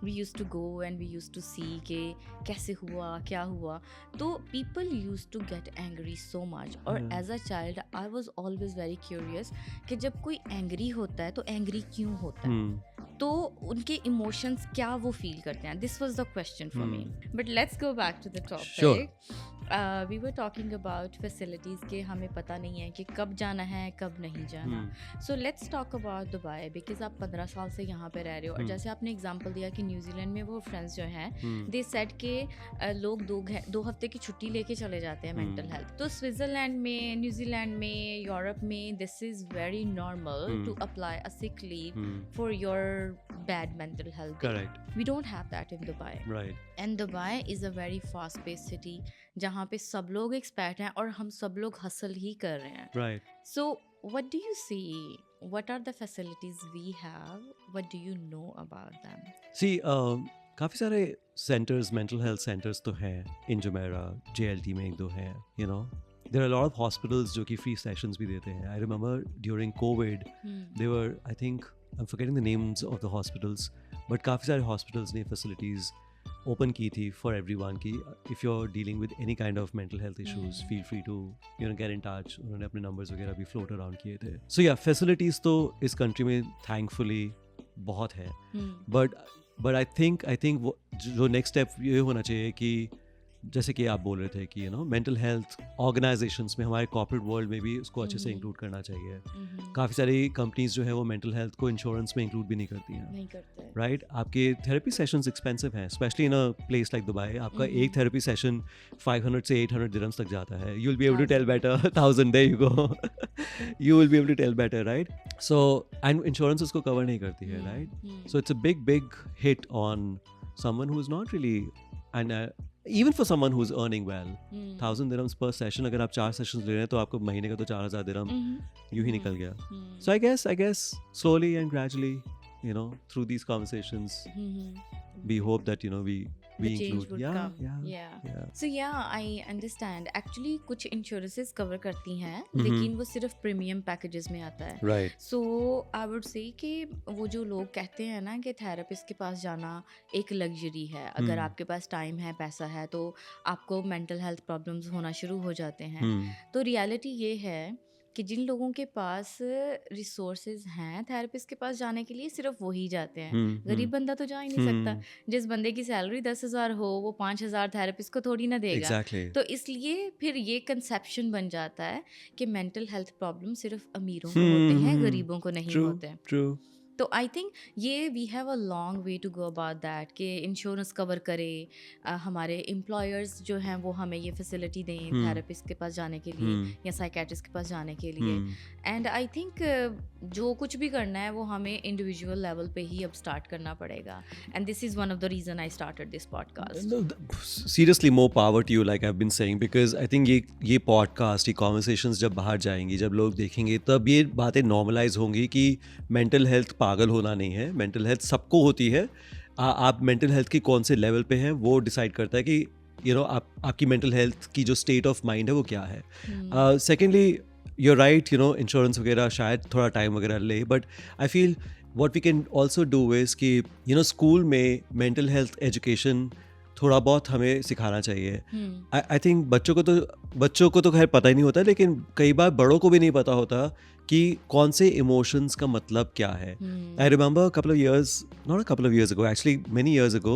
we use to go and we use to see के कैसे हुआ, क्या हुआ. तो people use to get angry so much. और Yeah. As a child I was always very curious कि जब कोई एंग्री होता है तो एंग्री क्यों होता है, Hmm. तो उनके इमोशंस क्या वो फील करते हैं. This was the question for me. But let's go back to the Sure. Topic. We were talking about facilities के हमें पता नहीं है कि कब जाना है कब नहीं जाना. Hmm. So let's talk about Dubai, because आप 15 साल से यहाँ पे रह रहे हो. और जैसे आपने एग्जांपल दिया कि न्यूजीलैंड में वो फ्रेंड्स जो हैं, Hmm. दे सेट के लोग 2 हफ्ते की छुट्टी लेके चले जाते हैं मेंटल हेल्थ. तो स्विट्जरलैंड में, न्यूजीलैंड में, यूरोप में this is very normal to apply a sick leave Hmm. for your bad mental health. Correct. We don't have that in Dubai. Right. And Dubai is a very fast paced city जहाँ पे सब लोग expert हैं और हम सब लोग hustle ही कर रहे हैं. Right. So what do you see? What are the facilities we have? What do you know about them? See, काफ़ी सारे centers, mental health centers तो हैं in Jumeirah, JLT में 1-2 हैं, you know. There are a lot of hospitals जो कि free sessions भी देते हैं. I remember during COVID, they were, I think, I'm forgetting the names of the hospitals, but काफ़ी सारे hospitals ने facilities open की थी for everyone कि if you're dealing with any kind of mental health issues, feel free to, you know, get in touch. उन्होंने अपने numbers वगैरह भी float around किए थे. So yeah, facilities तो इस country में thankfully बहुत है. But I think जो next step ये होना चाहिए कि जैसे कि आप बोल रहे थे कि मेंटल हेल्थ ऑर्गेनाइजेशंस में, हमारे कॉर्पोरेट वर्ल्ड में भी उसको अच्छे से इंक्लूड करना चाहिए. काफ़ी सारी कंपनीज जो है वो मेंटल हेल्थ को इंश्योरेंस में इंक्लूड भी नहीं करती हैं. नहीं करते. राइट. आपके थेरेपी सेशंस एक्सपेंसिव हैं, specially in a place like Dubai. आपका एक थेरेपी सेशन 500 से 800 दिरहम्स तक जाता है. You will be able to tell better. 1000 there you go. You will be able to tell better, right. So and insurance उसको cover नहीं करती है, right. So it's a big hit on someone who is not really, and even for someone who's earning well, 1000 dirhams per session, अगर आप 4 sessions ले रहे हैं तो आपको महीने का तो 4000 दिरहम यूं ही निकल गया. So I guess slowly and gradually, through these conversations, we hope that we The change include. would come. Yeah. So yeah, I understand. Actually, कुछ insurances cover करती हैं, लेकिन वो सिर्फ प्रीमियम पैकेजेस में आता है. Right. So I would say कि वो जो लोग कहते हैं ना कि थेरेपिस्ट के पास जाना एक लग्जरी है. अगर आपके पास टाइम है, पैसा है, तो आपको मेंटल हेल्थ प्रॉब्लम्स होना शुरू हो जाते हैं. तो रियलिटी ये है कि जिन लोगों के पास रिसोर्सेज हैं थेरेपिस्ट के पास जाने के लिए, सिर्फ वही जाते हैं. गरीब बंदा तो जा ही नहीं सकता. जिस बंदे की सैलरी 10,000 हो, वो 5,000 थेरेपिस्ट को थोड़ी ना देगा. Exactly. तो इसलिए फिर ये कंसेप्शन बन जाता है कि मेंटल हेल्थ प्रॉब्लम सिर्फ अमीरों को होते हैं, गरीबों को नहीं होते. True. तो आई थिंक ये we have a long way to go about that कि इंश्योरेंस कवर करे, हमारे एम्प्लॉयर्स जो हैं वो हमें ये फैसिलिटी दें थेरेपिस्ट के पास जाने के लिए या साइकेट्रिस्ट के पास जाने के लिए. एंड आई थिंक जो कुछ भी करना है वो हमें इंडिविजुअल लेवल पे ही अब स्टार्ट करना पड़ेगा. And this is one of the reason I started this podcast. No, seriously, more power to you, like I've been saying, because I think ये पॉडकास्ट, ये कॉन्वर्सेशंस जब बाहर जाएंगी, जब लोग देखेंगे, तब ये बातें नॉर्मलाइज होंगी कि मेंटल हेल्थ पागल होना नहीं है. मेंटल हेल्थ सबको होती है. आप मेंटल हेल्थ की कौन से लेवल पे हैं वो डिसाइड करता है कि आपकी मेंटल हेल्थ की जो स्टेट ऑफ माइंड है वो क्या है. सेकेंडली, you're right, इंश्योरेंस वगैरह शायद थोड़ा टाइम वगैरह ले, but I feel what we can also do is कि स्कूल में मेंटल हेल्थ एजुकेशन थोड़ा बहुत हमें सिखाना चाहिए. आई थिंक बच्चों को तो खैर पता ही नहीं होता, लेकिन कई बार बड़ों को भी नहीं पता होता कि कौन से इमोशंस का मतलब क्या है. I remember a couple of years ago, actually many years ago,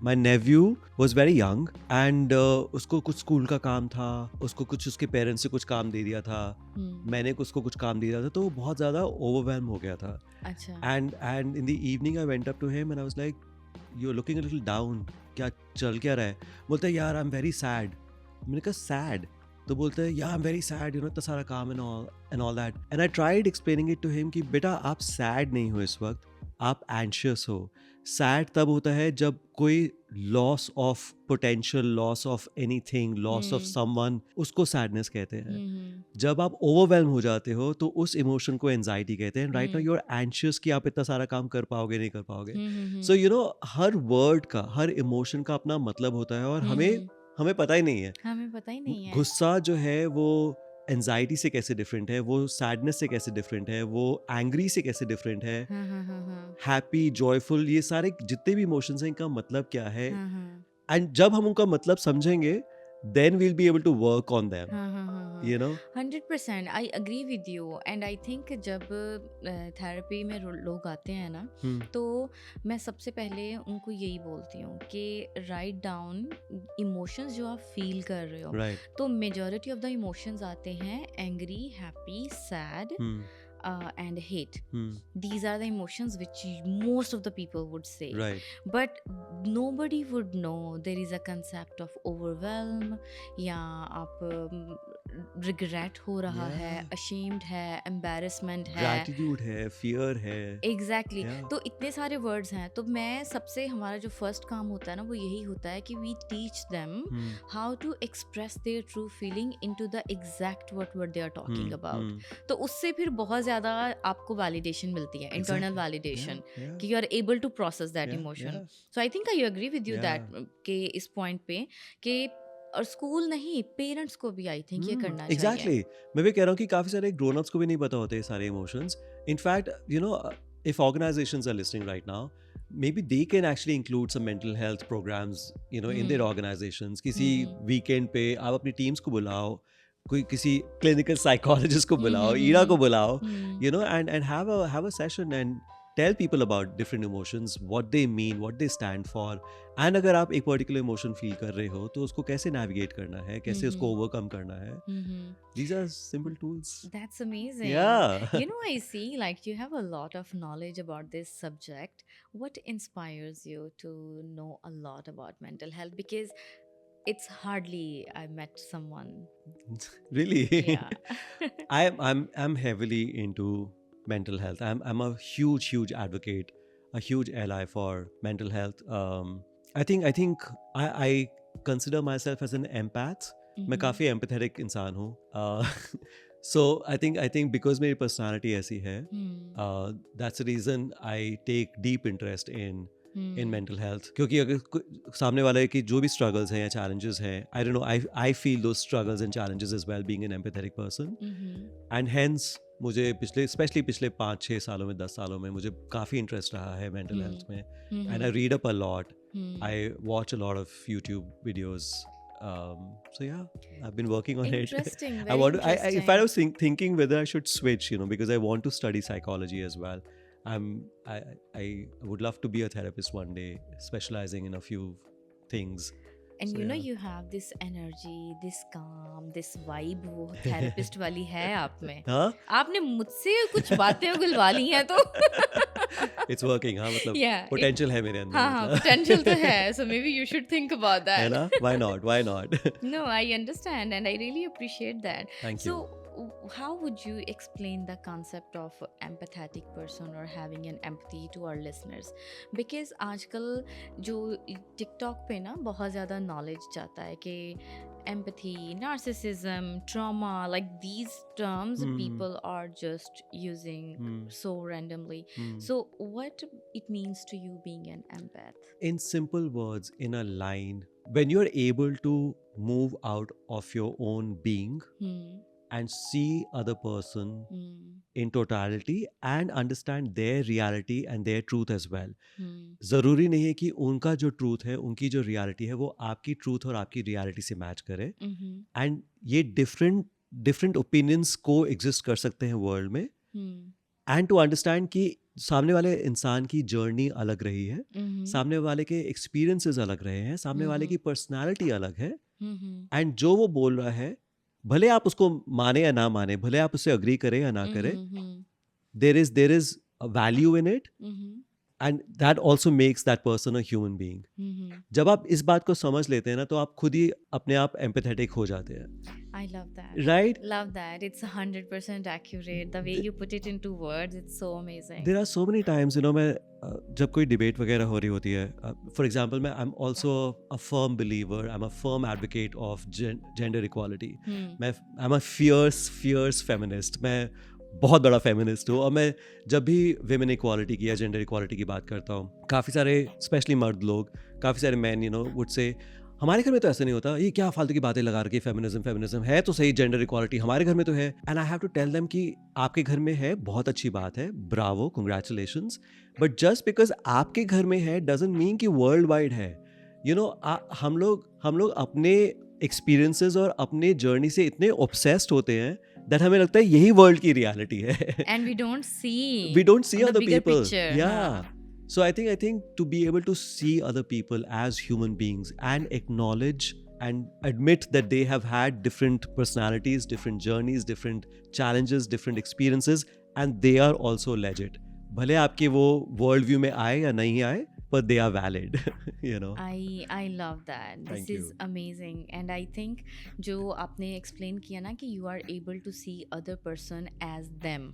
my nephew was very young and उसको कुछ स्कूल का काम था, उसको कुछ उसके पेरेंट्स से कुछ काम दे दिया था, मैंने उसको कुछ काम दे दिया था, तो वो बहुत ज़्यादा ओवरवेल्म हो गया था. अच्छा. And in the evening I went up to him and I was like, you are looking a little down, क्या चल क्या रहा है? बोलता है यार आई एम वेरी सैड. मैंने कहा सैड? तो बोलते हैं या I am very sad, you know, इतना सारा काम and all that. And I tried explaining it to him कि बेटा आप सैड नहीं हो इस वक्त, आप एंशियस हो. सैड तब होता है जब कोई loss of potential, loss of anything, loss of someone, उसको सैडनेस कहते हैं. जब आप ओवरवेल्म हो जाते हो तो उस इमोशन को एंजाइटी कहते हैं. Right now you are anxious कि आप इतना सारा काम कर पाओगे नहीं कर पाओगे. So you know her word का, हर इमोशन का अपना मतलब होता है और हमें पता ही नहीं है. हमें पता ही नहीं है. गुस्सा जो है वो एंजाइटी से कैसे डिफरेंट है, वो सैडनेस से कैसे डिफरेंट है, वो एंग्री से कैसे डिफरेंट है, हैप्पी, जॉयफुल, ये सारे जितने भी इमोशंस हैं इनका मतलब क्या है. एंड जब हम उनका मतलब समझेंगे then we'll be able to work on them, you know. 100% I agree with you and I think जब थेरेपी में लोग आते हैं ना तो मैं सबसे पहले उनको यही बोलती हूँ कि राइट डाउन इमोशंस जो आप फील कर रहे हो. तो मेजॉरिटी ऑफ द इमोशंस आते हैं angry, happy, sad and hate. These are the emotions which most of the people would say. But nobody would know there is a concept of overwhelm, या आप regret हो रहा है, ashamed है, embarrassment है, gratitude है, fear है. Exactly. तो इतने सारे words हैं. तो मैं सबसे हमारा जो first काम होता है ना वो यही होता है कि we teach them how to express their true feeling into the exact what they are talking about. तो उससे फिर बहुत ज़्यादा आपको validation मिलती है, internal validation, कि you are able to process that emotion. So I think I agree with you that कि इस point पे कि और स्कूल नहीं, पेरेंट्स को भी आई थिंक ये करना चाहिए. एग्जैक्टली. मैं भी कह रहा हूँ कि काफ़ी सारे ग्रोन अप्स को भी नहीं पता होते ये सारे emotions. In fact you know if organisations are listing right now, maybe they can actually include some mental health programs, you know, in their organizations. किसी वीकेंड पे आप अपनी टीम्स को बुलाओ, कोई किसी क्लिनिकल साइकोलॉजिस्ट को बुलाओ, ईरा को बुलाओ, you know, and have a session and tell people about different emotions, what they mean, what they stand for. And अगर आप एक particular emotion feel कर रहे हो तो उसको कैसे navigate करना है, कैसे उसको overcome करना है. These are simple tools. That's amazing. Yeah. You know, I see like you have a lot of knowledge about this subject. What inspires you to know a lot about mental health? Because it's hardly I met someone. Really? Yeah. I'm heavily into mental health. I'm a huge advocate, a huge ally for mental health. I think I consider myself as an empath. मैं काफ़ी empathetic इंसान हूँ. So I think because मेरी personality ऐसी है, that's the reason I take deep interest in mental health. क्योंकि अगर सामने वाले की जो भी struggles हैं या challenges हैं, I don't know, I feel those struggles and challenges as well being an empathetic person. And hence मुझे स्पेशली पिछले 5-6 सालों में 10 सालों में मुझे काफ़ी इंटरेस्ट रहा है मेंटल हेल्थ में. And I read up a lot, I watch a lot of YouTube videos. So yeah, I've been working on Interesting, it. very In fact, I was thinking whether I should switch, you know, because I want to study psychology as well. I would love to be a therapist one day, specializing in a few things. And so, you know, you have this energy, this calm, this vibe, वो therapist वाली है आप में. हाँ? आपने मुझसे कुछ बातें उगलवा ली हैं तो It's working, हाँ, मतलब potential है मेरे अंदर. हाँ, potential तो है. So maybe you should think about that. है ना? Why not? No, I understand and I really appreciate that. Thank you. So how would you explain the concept of empathetic person or having an empathy to our listeners? Because आजकल जो TikTok पे ना बहुत ज़्यादा knowledge जाता है कि empathy, narcissism, trauma, like these terms people are just using so randomly. So what it means to you being an empath? In simple words, in a line, when you're able to move out of your own being and see other person in totality and understand their reality and their truth as well. ज़रूरी नहीं है कि उनका जो truth है, उनकी जो reality है वो आपकी truth और आपकी reality से match करे. And ये different opinions को exist कर सकते हैं world में. एंड टू अंडरस्टैंड कि सामने वाले इंसान की जर्नी अलग रही है, सामने वाले के एक्सपीरियंसेस अलग रहे हैं, सामने वाले की पर्सनालिटी अलग है, एंड जो वो बोल रहा है भले आप उसको माने या ना माने, भले आप उससे अग्री करें या ना करें, there is a value in it, and that also makes that person a human being. जब आप इस बात को समझ लेते हैं ना, तो आप खुद ही अपने आप एम्पैथेटिक हो जाते हैं. I love that. Right? Love that. It's 100% accurate. The way you put it into words, it's so amazing. There are so many times, मैं जब कोई डिबेट वगैरह हो रही होती है, फॉर एग्जांपल मैं I am also a firm believer, I am a firm advocate of gender equality. मैं I am a fierce feminist. मैं बहुत बड़ा फेमिनिस्ट हूँ, और मैं जब भी विमेन इक्वालिटी की या जेंडर इक्वालिटी की बात करता हूँ, काफ़ी सारे स्पेशली मर्द लोग, काफ़ी सारे मैन वुड से हमारे घर में तो ऐसा नहीं होता, ये क्या फालतू की बातें लगा रखी, फेमिनिज्म है तो सही, जेंडर इक्वालिटी हमारे घर में तो है. And I have to tell them कि आपके घर में है, बहुत अच्छी बात है, bravo, congratulations, but just because आपके घर में है डजंट मीन कि वर्ल्ड वाइड है. हम लोग अपने एक्सपीरियंसेस और अपने जर्नी से इतने ऑब्सेस्ड होते हैं दैट हमें लगता है यही वर्ल्ड की रियलिटी है. And we don't see other bigger people. picture. Yeah. So I think to be able to see other people as human beings and acknowledge and admit that they have had different personalities, different journeys, different challenges, different experiences, and they are also legit. भले आपके वो world view में आए या नहीं आए, but they are valid. I love that. This Thank is you. amazing. And I think जो आपने explain किया ना कि you are able to see other person as them.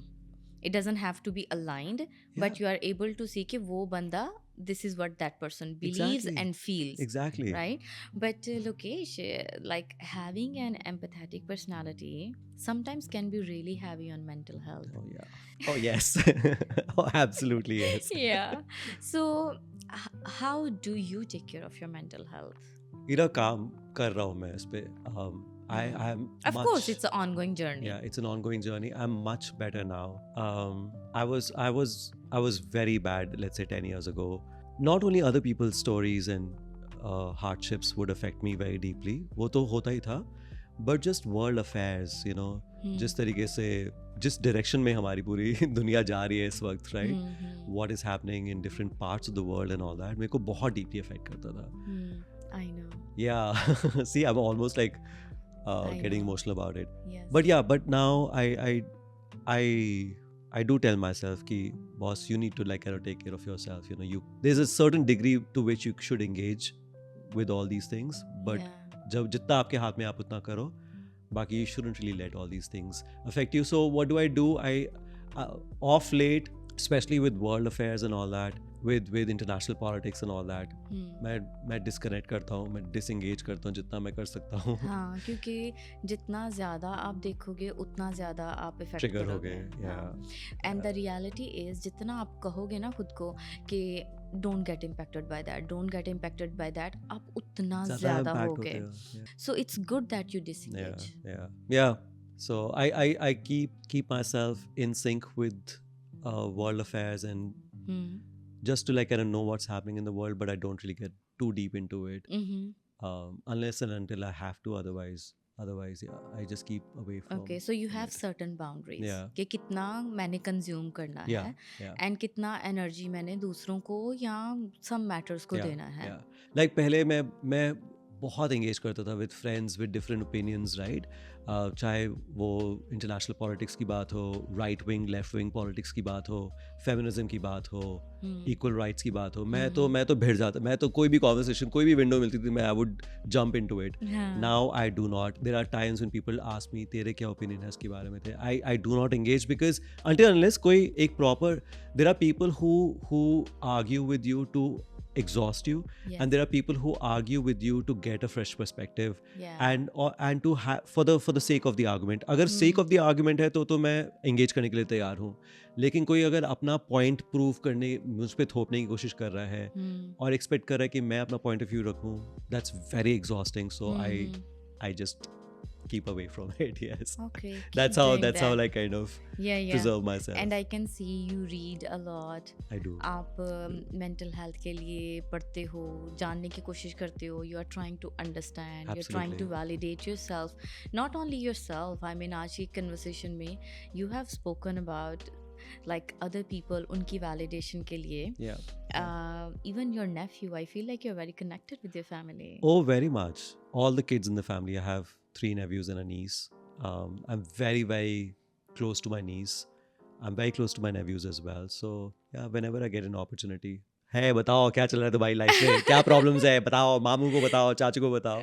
It doesn't have to be aligned, but you are able to see कि वो बंदा, this is what that person believes Exactly. and feels. Exactly. Right? But Lokesh, like having an empathetic personality sometimes can be really heavy on mental health. Oh yeah. Oh yes. Oh absolutely yes. Yeah. So how do you take care of your mental health? काम कर रहा हूँ मैं इस पे. I am Of course, it's an ongoing journey. Yeah, it's an ongoing journey. I'm much better now. I was very bad, let's say 10 years ago. Not only other people's stories and hardships would affect me very deeply. वो तो होता ही था. But just world affairs, जिस तरीके से, जिस direction में हमारी पूरी दुनिया जा रही है इस वक्त, right? What is happening in different parts of the world and all that, मेरे को बहुत deeply affect करता था. I know. Yeah. See, I'm almost like getting emotional about it. Yes. But now I do tell myself कि boss, you need to take care of yourself. There's a certain degree to which you should engage with all these things, but जब जितना आपके हाथ में आप उतना करो, बाकी you shouldn't really let all these things affect you. So what do? I off late, especially with world affairs and all that, with international politics and all that, मैं डिस्कनेक्ट करता हूँ, मैं डिसएंगेज करता हूँ जितना मैं कर सकता हूँ. हाँ, क्योंकि जितना ज़्यादा आप देखोगे उतना ज़्यादा आप इफेक्ट ट्रिगर हो गए. एंड द रियलिटी इज, जितना आप कहोगे ना खुद को कि don't get impacted by that, आप उतना ज़्यादा होगे. So it's good that you disengage. Yeah. So I keep myself in sync with world affairs and just to know what's happening in the world, but I don't really get too deep into it. Unless and until I have to. Otherwise yeah, I just keep away from. Okay, so you have certain boundaries. Yeah. कि कितना मैंने consume करना है, and कितना energy मैंने दूसरों को या some matters को देना है. Like पहले मैं बहुत एंगेज करता था with friends with different opinions, right? चाहे वो इंटरनेशनल पॉलिटिक्स की बात हो, right wing left wing politics की बात हो, फेमिनिज्म की बात हो, इक्वल राइट्स की बात हो, मैं तो भिड़ जाता. मैं तो कोई भी कॉन्वर्सेशन, कोई भी विंडो मिलती थी, मैं I would jump into it. Now I do not. There are times when people ask me तेरे क्या ओपिनियन है इसके बारे में थे. I do not engage because until unless कोई एक proper, there are people who argue with you to exhaust you, and there are people who argue with you to get a fresh perspective, and to for the sake of the argument. अगर sake of the argument है तो मैं engage करने के लिए तैयार हूँ. लेकिन कोई अगर अपना point prove करने, मुझ पे थोपने की कोशिश कर रहा है और expect कर रहा है कि मैं अपना point of view रखूँ, that's very exhausting. So I just keep away from it. Yes. Okay. That's how I kind of preserve myself. And I can see you read a lot. I do. आप mental health के लिए पढ़ते हो, जानने की कोशिश करते हो. You are trying to understand. You're trying to validate yourself. Not only yourself. I mean, आज की conversation में you have spoken about like other people उनकी validation के लिए. Even your nephew, I feel like you're very connected with your family. Oh, very much. All the kids in the family. I have 3 nephews and a niece. I'm very, very close to my niece. I'm very close to my nephews as well. So yeah, whenever I get an opportunity, hey, बताओ क्या चल रहा है तुम्हारी life में, क्या problems है, बताओ, मामू को बताओ, चाचू को बताओ.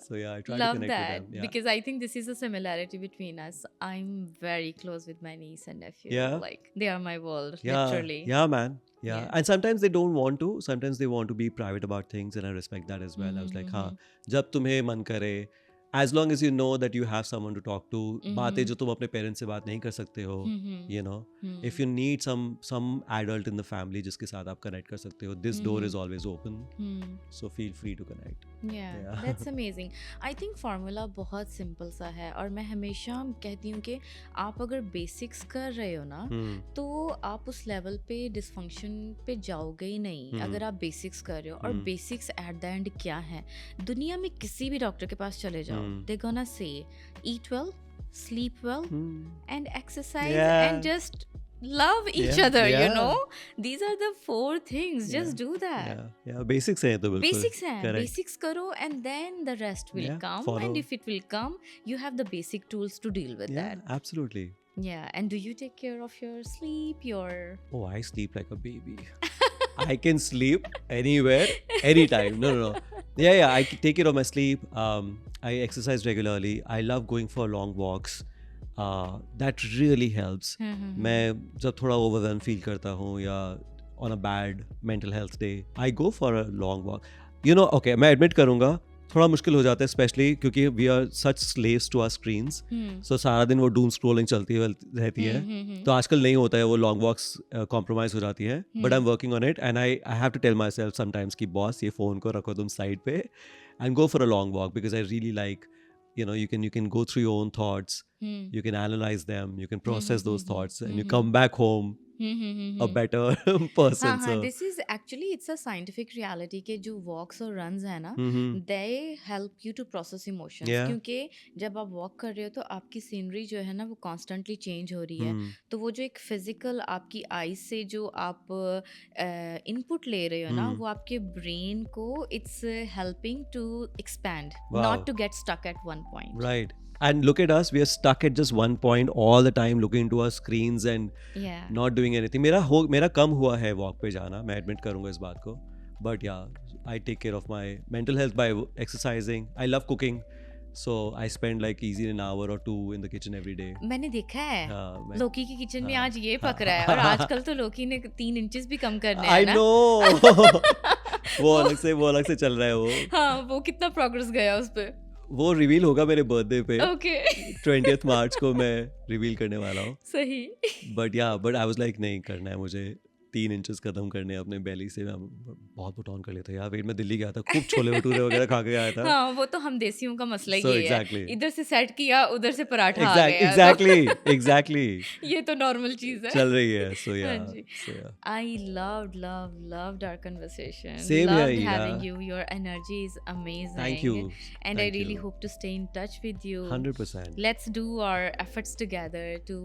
So yeah, I try to Love connect that with them. Yeah. because I think this is a similarity between us. I'm very close with my niece and nephew. Yeah. Like they are my world, Yeah, literally. yeah, man. Yeah. Yeah. And sometimes they don't want to. Sometimes they want to be private about things, and I respect that as well. I was like, हाँ, जब तुम्हें मन करे, as long as you know that you have someone to talk to, बातें जो तुम अपने parents से बात नहीं कर सकते हो, you know, if you need some adult in the family जिसके साथ आप connect कर सकते हो, this door is always open. So feel free to connect. Yeah, that's amazing. I think formula बहुत simple सा है और मैं हमेशा कहती हूँ कि आप अगर basics कर रहे हो ना तो आप उस level पे dysfunction पे जाओगे ही नहीं अगर आप basics कर रहे हो. और basics at the end क्या है, दुनिया में किसी भी डॉक्टर के पास चले जाओ, they're gonna say eat well, sleep well, and exercise and just love each other. You know, these are the 4 things. Just do that. Yeah, basics है तो बिल्कुल. Basics है, basics करो and then the rest will come. Follow. And if it will come, you have the basic tools to deal with that. Yeah, absolutely. Yeah, and do you take care of your sleep, your... Oh, I sleep like a baby. I can sleep anywhere, anytime. No. Yeah, I take care of my sleep. I exercise regularly. I love going for long walks. That really helps. मैं जब थोड़ा overwhelmed feel करता हूँ या on a bad mental health day, I go for a long walk. You know, okay, मैं admit करूँगा थोड़ा मुश्किल हो जाता है स्पेशली क्योंकि we are such slaves to our screens. So सारा दिन वो डूम स्क्रॉलिंग चलती रहती है. तो आजकल नहीं होता है वो लॉन्ग वॉक्स कॉम्प्रोमाइज हो जाती है. But I am working on it and I have to tell myself sometimes कि बॉस ये फ़ोन को रखो तुम साइड पे and go for a long walk because I really like you know, you can go through your own thoughts, you can analyze them, you can process those thoughts and you come back home a better person. So this is actually, it's a scientific reality कि जो walks और runs है ना, they help you to process emotions. क्योंकि जब आप walk कर रहे हो तो आपकी scenery जो है ना वो constantly change हो रही है. तो वो जो एक physical आपकी eyes से जो आप input ले रहे हो ना, वो आपके brain को it's helping to expand, not to get stuck at one point. Right. And look at us, we are stuck at just one point all the time looking into our screens and not doing anything. मेरा कम हुआ है walk पे जाना, मैं admit करूँगा इस बात को. But yeah, I take care of my mental health by exercising. I love cooking. So I spend like easy an hour or 2 in the kitchen every day. मैंने देखा है लोकी की किचन में आज ये पक रहा है और आजकल तो लोकी ने 3 इंचेस भी कम करने हैं ना. I know. वो अलग से चल रहा है वो. हाँ, वो कितना प्रोग्रेस गया उस पे. वो रिवील होगा मेरे बर्थडे पे. Okay. 20th मार्च को मैं रिवील करने वाला हूँ. सही. बट आई वाज लाइक नहीं करना है मुझे 3 इंचेस खत्म करने अपने बेली से. मैं बहुत पुट ऑन कर लेता यार. वेट में दिल्ली गया था, खूब छोले भटूरे वगैरह खा के आया था. हाँ, वो तो हम देसियों का मसला ही है. Exactly. इधर से सेट किया, उधर से पराठा आ गया. Exactly. ये तो नॉर्मल चीज है. चल रही है. So yeah. I loved our conversation. Same loved here, having you. Your energy is amazing. Thank you. And I really hope to stay in touch with you. 100%. Let's do our efforts together to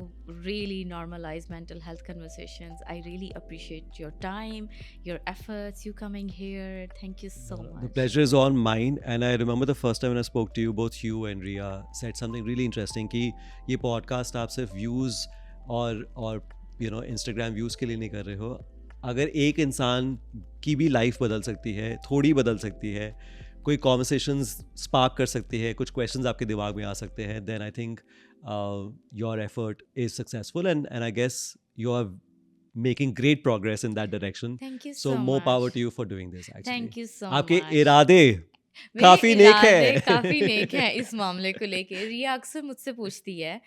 really normalize mental health conversations. I really appreciate your time, your efforts, you coming here. Thank you so much. The pleasure is all mine. And I remember the first time when I spoke to you, both you and Ria said something really interesting कि ये podcast आप सिर्फ views और you know Instagram views के लिए नहीं कर रहे हो. अगर एक इंसान की भी लाइफ बदल सकती है, थोड़ी बदल सकती है, कोई कॉन्वर्सेशंस स्पार्क कर सकती है, कुछ क्वेश्चंस आपके दिमाग में आ सकते हैं, then I think your effort is successful and I guess you are making great progress in that direction. Thank you so more much. power to you for doing this actually. Thank you so आपके much. इरादे काफी नेक है. काफी नेक है इस मामले को लेके. रिया अक्सर मुझसे पूछती है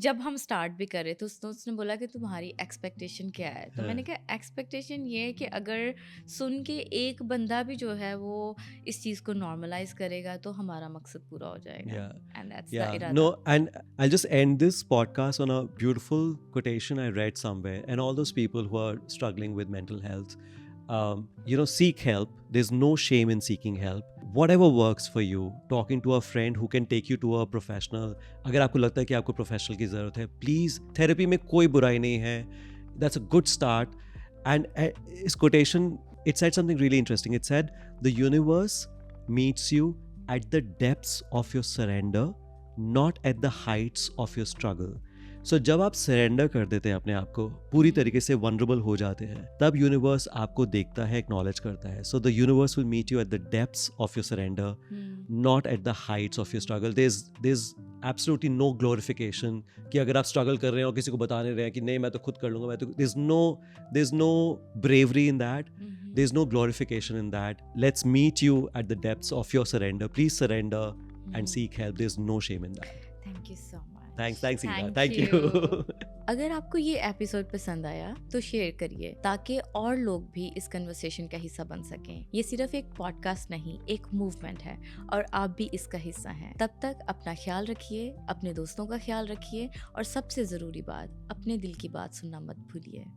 जब हम स्टार्ट भी कर रहे थे तो उसने बोला कि तुम्हारी एक्सपेक्टेशन क्या है. तो मैंने कहा एक्सपेक्टेशन ये है कि अगर सुन के एक बंदा भी जो है वो इस चीज को नॉर्मलाइज करेगा तो हमारा मकसद पूरा हो जाएगा. एंड दैट्स द इरादा. No, and I'll just end this podcast on a beautiful quotation I read somewhere, and all those people who are struggling with mental health, seek help. There's no shame in seeking help. Whatever works for you, talking to a friend who can take you to a professional. अगर आपको लगता है कि आपको professional की ज़रूरत है, please, therapy में कोई बुराई नहीं है. That's a good start. And this quotation, it said something really interesting. It said, the universe meets you at the depths of your surrender, not at the heights of your struggle. So जब आप surrender कर देते हैं अपने आप को, पूरी तरीके से वनरेबल हो जाते हैं, तब यूनिवर्स आपको देखता है, एक्नॉलेज करता है. So the universe will meet you at the depths of your surrender, not at the heights of your struggle. There is absolutely no glorification कि अगर आप स्ट्रगल कर रहे हैं और किसी को बता नहीं रहे हैं कि नहीं मैं तो खुद कर लूँगा, मैं तो, there is no bravery in that. There is no glorification in that. Let's meet you at the depths of your surrender. Please surrender and seek help. There's no shame in that. Thank you so much. Thanks, Ila. Thank you. अगर आपको ये episode पसंद आया तो share करिए ताकि और लोग भी इस कन्वर्सेशन का हिस्सा बन सकें. ये सिर्फ एक पॉडकास्ट नहीं, एक मूवमेंट है और आप भी इसका हिस्सा हैं. तब तक अपना ख्याल रखिए, अपने दोस्तों का ख्याल रखिए और सबसे ज़रूरी बात, अपने दिल की बात सुनना मत भूलिए.